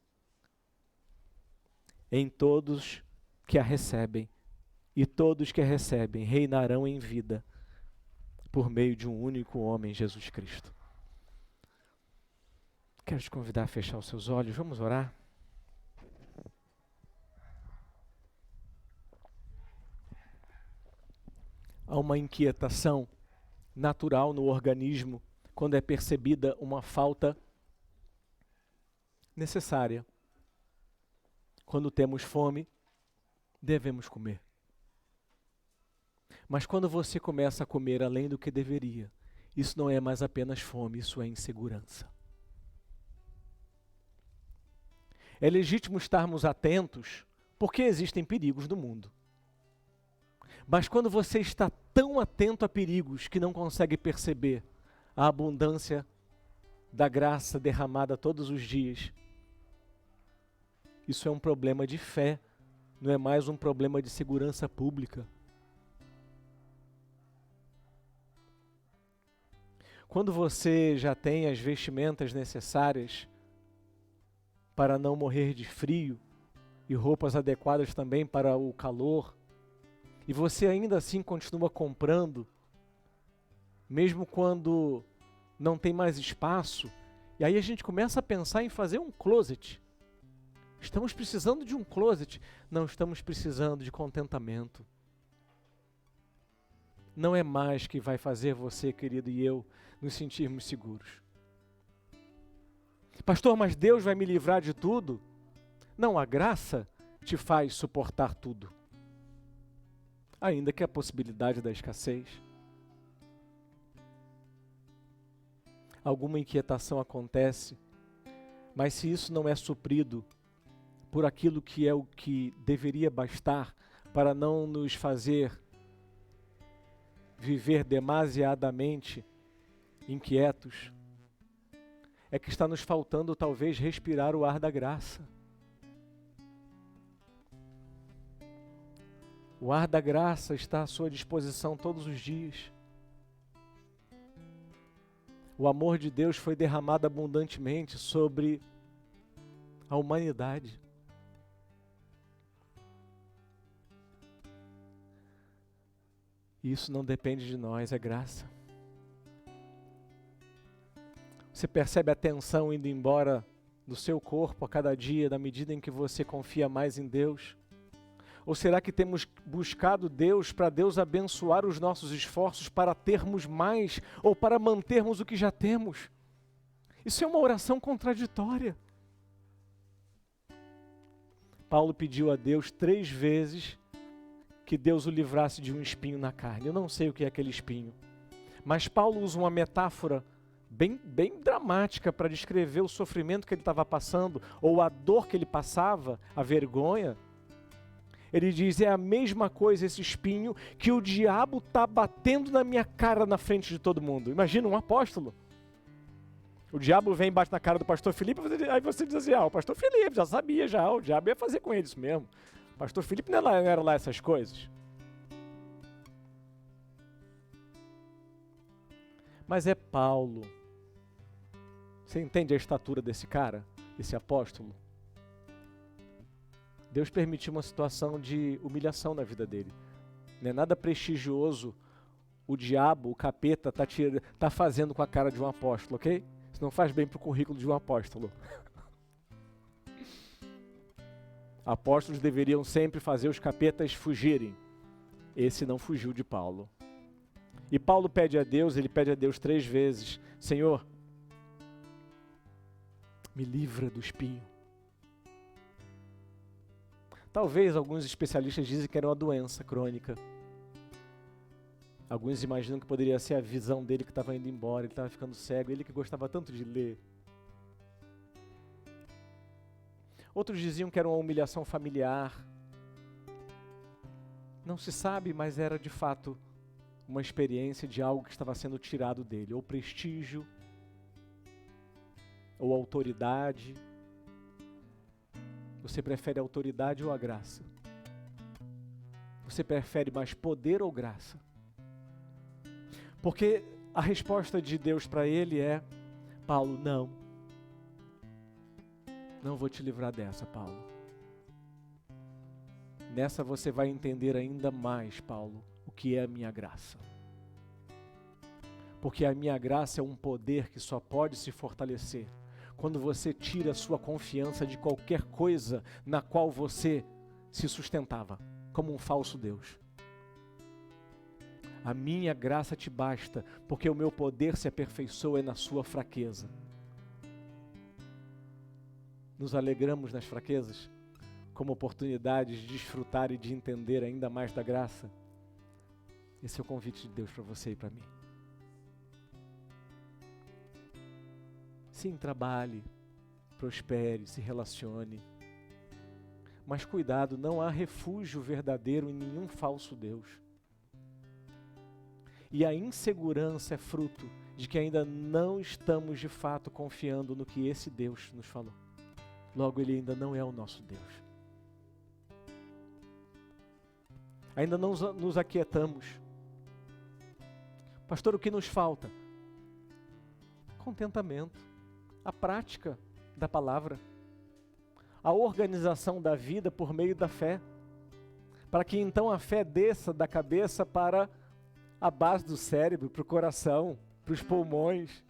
em todos que a recebem, e todos que a recebem reinarão em vida por meio de um único homem, Jesus Cristo. Quero te convidar a fechar os seus olhos, vamos orar? Há uma inquietação natural no organismo quando é percebida uma falta necessária. Quando temos fome, devemos comer. Mas quando você começa a comer além do que deveria, isso não é mais apenas fome, isso é insegurança. É legítimo estarmos atentos, porque existem perigos no mundo. Mas quando você está tão atento a perigos que não consegue perceber a abundância da graça derramada todos os dias, isso é um problema de fé, não é mais um problema de segurança pública. Quando você já tem as vestimentas necessárias para não morrer de frio e roupas adequadas também para o calor, e você ainda assim continua comprando, mesmo quando não tem mais espaço, e aí a gente começa a pensar em fazer um closet Estamos precisando de um closet. Não, estamos precisando de contentamento. Não é mais que vai fazer você, querido, e eu nos sentirmos seguros. Pastor, mas Deus vai me livrar de tudo? Não, a graça te faz suportar tudo. Ainda que a possibilidade da escassez. Alguma inquietação acontece, mas se isso não é suprido por aquilo que é o que deveria bastar para não nos fazer viver demasiadamente inquietos, é que está nos faltando talvez respirar o ar da graça. O ar da graça está à sua disposição todos os dias. O amor de Deus foi derramado abundantemente sobre a humanidade. E isso não depende de nós, é graça. Você percebe a tensão indo embora do seu corpo a cada dia, na medida em que você confia mais em Deus? Ou será que temos buscado Deus para Deus abençoar os nossos esforços para termos mais ou para mantermos o que já temos? Isso é uma oração contraditória. Paulo pediu a Deus 3 vezes que Deus o livrasse de um espinho na carne. Eu não sei o que é aquele espinho, mas Paulo usa uma metáfora bem dramática para descrever o sofrimento que ele estava passando, ou a dor que ele passava, a vergonha. Ele diz, é a mesma coisa esse espinho que o diabo está batendo na minha cara na frente de todo mundo. Imagina um apóstolo. O diabo vem e bate na cara do pastor Felipe, aí você diz assim, o pastor Felipe já sabia, o diabo ia fazer com ele isso mesmo. O pastor Felipe não era lá essas coisas. Mas é Paulo. Você entende a estatura desse cara, desse apóstolo? Deus permitiu uma situação de humilhação na vida dele. Não é nada prestigioso o diabo, o capeta, tá fazendo com a cara de um apóstolo, ok? Isso não faz bem para o currículo de um apóstolo. Apóstolos deveriam sempre fazer os capetas fugirem. Esse não fugiu de Paulo. E Paulo pede a Deus, ele pede a Deus 3 vezes, Senhor, me livra do espinho. Talvez alguns especialistas dizem que era uma doença crônica. Alguns imaginam que poderia ser a visão dele que estava indo embora, ele estava ficando cego, ele que gostava tanto de ler. Outros diziam que era uma humilhação familiar. Não se sabe, mas era de fato uma experiência de algo que estava sendo tirado dele, ou prestígio, ou autoridade. Você prefere a autoridade ou a graça? Você prefere mais poder ou graça? Porque a resposta de Deus para ele é, Paulo, não vou te livrar dessa, Paulo. Nessa você vai entender ainda mais, Paulo, o que é a minha graça. Porque a minha graça é um poder que só pode se fortalecer quando você tira a sua confiança de qualquer coisa na qual você se sustentava, como um falso Deus. A minha graça te basta, porque o meu poder se aperfeiçoa na sua fraqueza. Nos alegramos nas fraquezas, como oportunidades de desfrutar e de entender ainda mais da graça. Esse é o convite de Deus para você e para mim. Sim, trabalhe, prospere, se relacione. Mas cuidado, não há refúgio verdadeiro em nenhum falso Deus. E a insegurança é fruto de que ainda não estamos de fato confiando no que esse Deus nos falou. Logo, Ele ainda não é o nosso Deus. Ainda não nos aquietamos. Pastor, o que nos falta? Contentamento. A prática da palavra. A organização da vida por meio da fé. Para que então a fé desça da cabeça para a base do cérebro, para o coração, para os pulmões,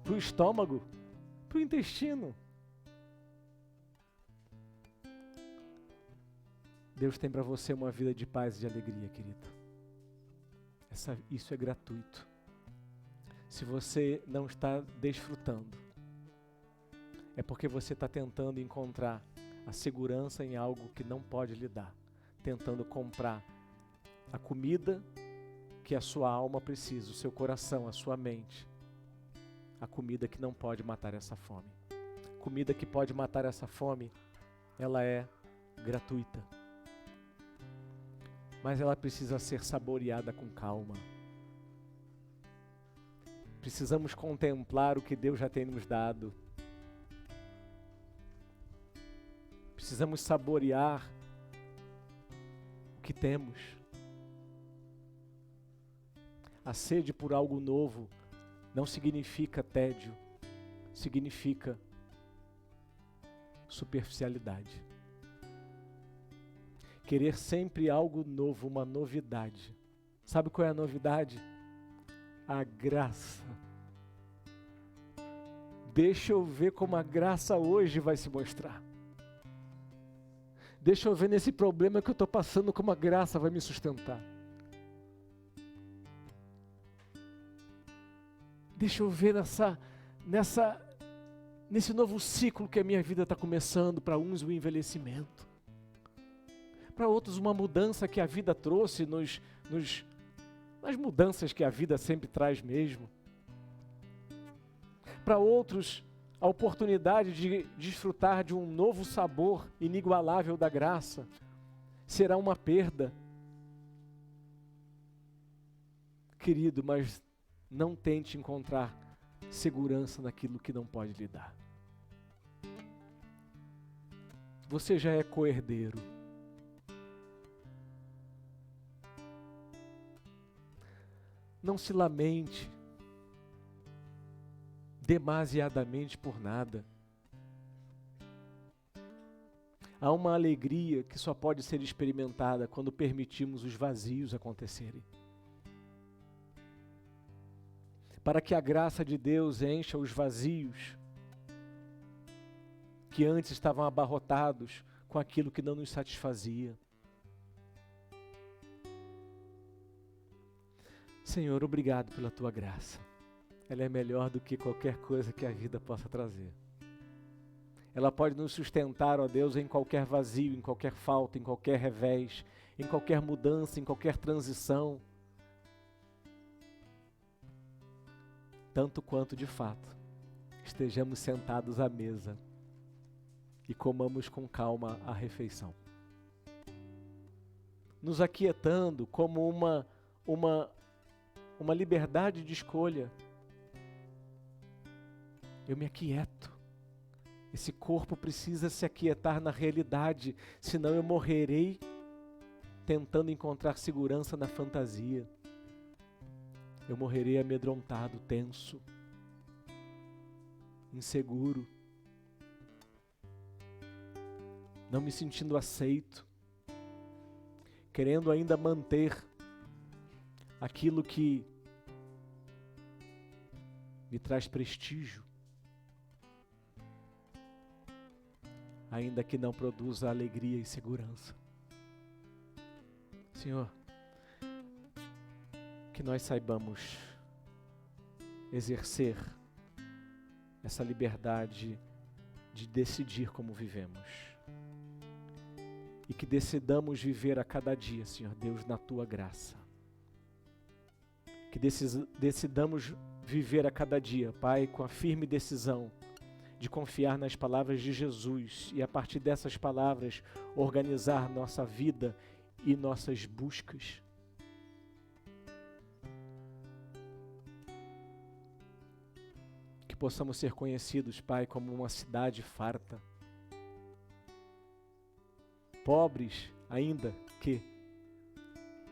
para o estômago, para o intestino. Deus tem para você uma vida de paz e de alegria, querido. Isso é gratuito. Se você não está desfrutando, é porque você está tentando encontrar a segurança em algo que não pode lhe dar. Tentando comprar a comida que a sua alma precisa, o seu coração, a sua mente. A comida que não pode matar essa fome. Comida que pode matar essa fome, ela é gratuita. Mas ela precisa ser saboreada com calma. Precisamos contemplar o que Deus já tem nos dado. Precisamos saborear o que temos. A sede por algo novo não significa tédio, significa superficialidade. Querer sempre algo novo, uma novidade. Sabe qual é a novidade? A graça. Deixa eu ver como a graça hoje vai se mostrar. Deixa eu ver nesse problema que eu estou passando como a graça vai me sustentar. Deixa eu ver nesse novo ciclo que a minha vida está começando, para uns o envelhecimento. Para outros uma mudança que a vida trouxe nas mudanças que a vida sempre traz mesmo. Para outros, a oportunidade de desfrutar de um novo sabor inigualável da graça será uma perda. Querido, mas não tente encontrar segurança naquilo que não pode lhe dar. Você já é coerdeiro. Não se lamente demasiadamente por nada. Há uma alegria que só pode ser experimentada quando permitimos os vazios acontecerem. Para que a graça de Deus encha os vazios que antes estavam abarrotados com aquilo que não nos satisfazia. Senhor, obrigado pela Tua graça. Ela é melhor do que qualquer coisa que a vida possa trazer. Ela pode nos sustentar, ó Deus, em qualquer vazio, em qualquer falta, em qualquer revés, em qualquer mudança, em qualquer transição. Tanto quanto, de fato, estejamos sentados à mesa e comamos com calma a refeição. Nos aquietando como uma liberdade de escolha. Eu me aquieto. Esse corpo precisa se aquietar na realidade, senão eu morrerei tentando encontrar segurança na fantasia. Eu morrerei amedrontado, tenso, inseguro, não me sentindo aceito, querendo ainda manter aquilo que me traz prestígio, ainda que não produza alegria e segurança. Senhor, que nós saibamos exercer essa liberdade de decidir como vivemos. E que decidamos viver a cada dia, Senhor Deus, na Tua graça. Que decidamos viver a cada dia, Pai, com a firme decisão de confiar nas palavras de Jesus e a partir dessas palavras organizar nossa vida e nossas buscas. Que possamos ser conhecidos, Pai, como uma cidade farta. Pobres ainda que,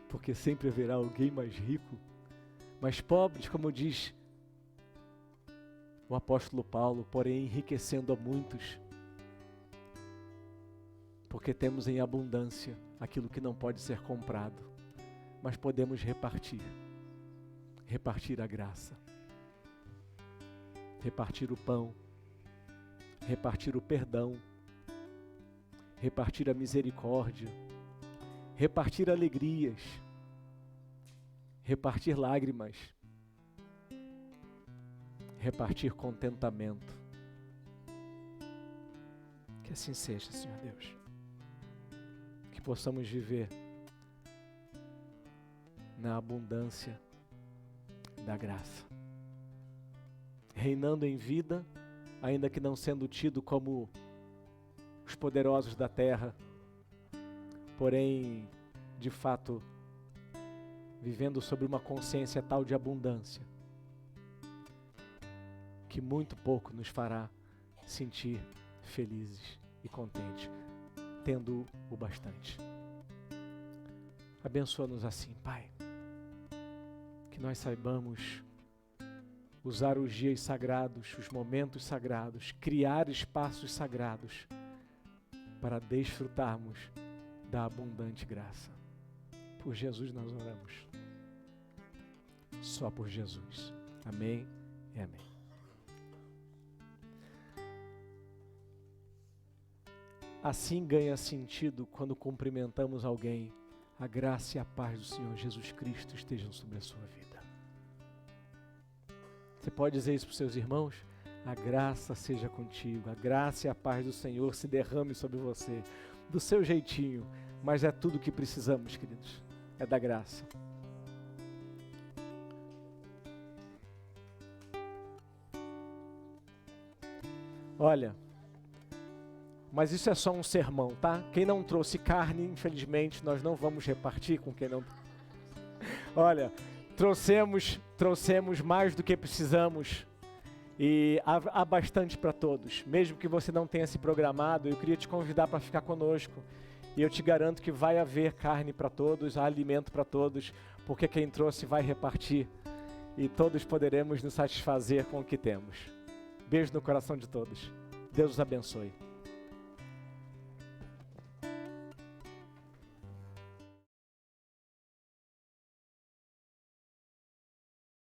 porque sempre haverá alguém mais rico, mas pobres, como diz o apóstolo Paulo, porém enriquecendo a muitos, porque temos em abundância aquilo que não pode ser comprado, mas podemos repartir a graça, repartir o pão, repartir o perdão, repartir a misericórdia, repartir alegrias, repartir lágrimas, repartir contentamento. Que assim seja, Senhor Deus. Que possamos viver na abundância da graça, reinando em vida, ainda que não sendo tido como os poderosos da terra, porém, de fato, vivendo sobre uma consciência tal de abundância, que muito pouco nos fará sentir felizes e contentes, tendo o bastante. Abençoa-nos assim, Pai, que nós saibamos usar os dias sagrados, os momentos sagrados, criar espaços sagrados para desfrutarmos da abundante graça. Por Jesus nós oramos. Só por Jesus. Amém e amém. Assim ganha sentido quando cumprimentamos alguém. A graça e a paz do Senhor Jesus Cristo estejam sobre a sua vida. Você pode dizer isso para os seus irmãos? A graça seja contigo, a graça e a paz do Senhor se derrame sobre você, do seu jeitinho, mas é tudo o que precisamos, queridos, é da graça. Olha, mas isso é só um sermão, tá? Quem não trouxe carne, infelizmente, nós não vamos repartir com quem não... Olha, trouxemos mais do que precisamos e há bastante para todos. Mesmo que você não tenha se programado, eu queria te convidar para ficar conosco. E eu te garanto que vai haver carne para todos, há alimento para todos, porque quem trouxe vai repartir e todos poderemos nos satisfazer com o que temos. Beijo no coração de todos. Deus os abençoe.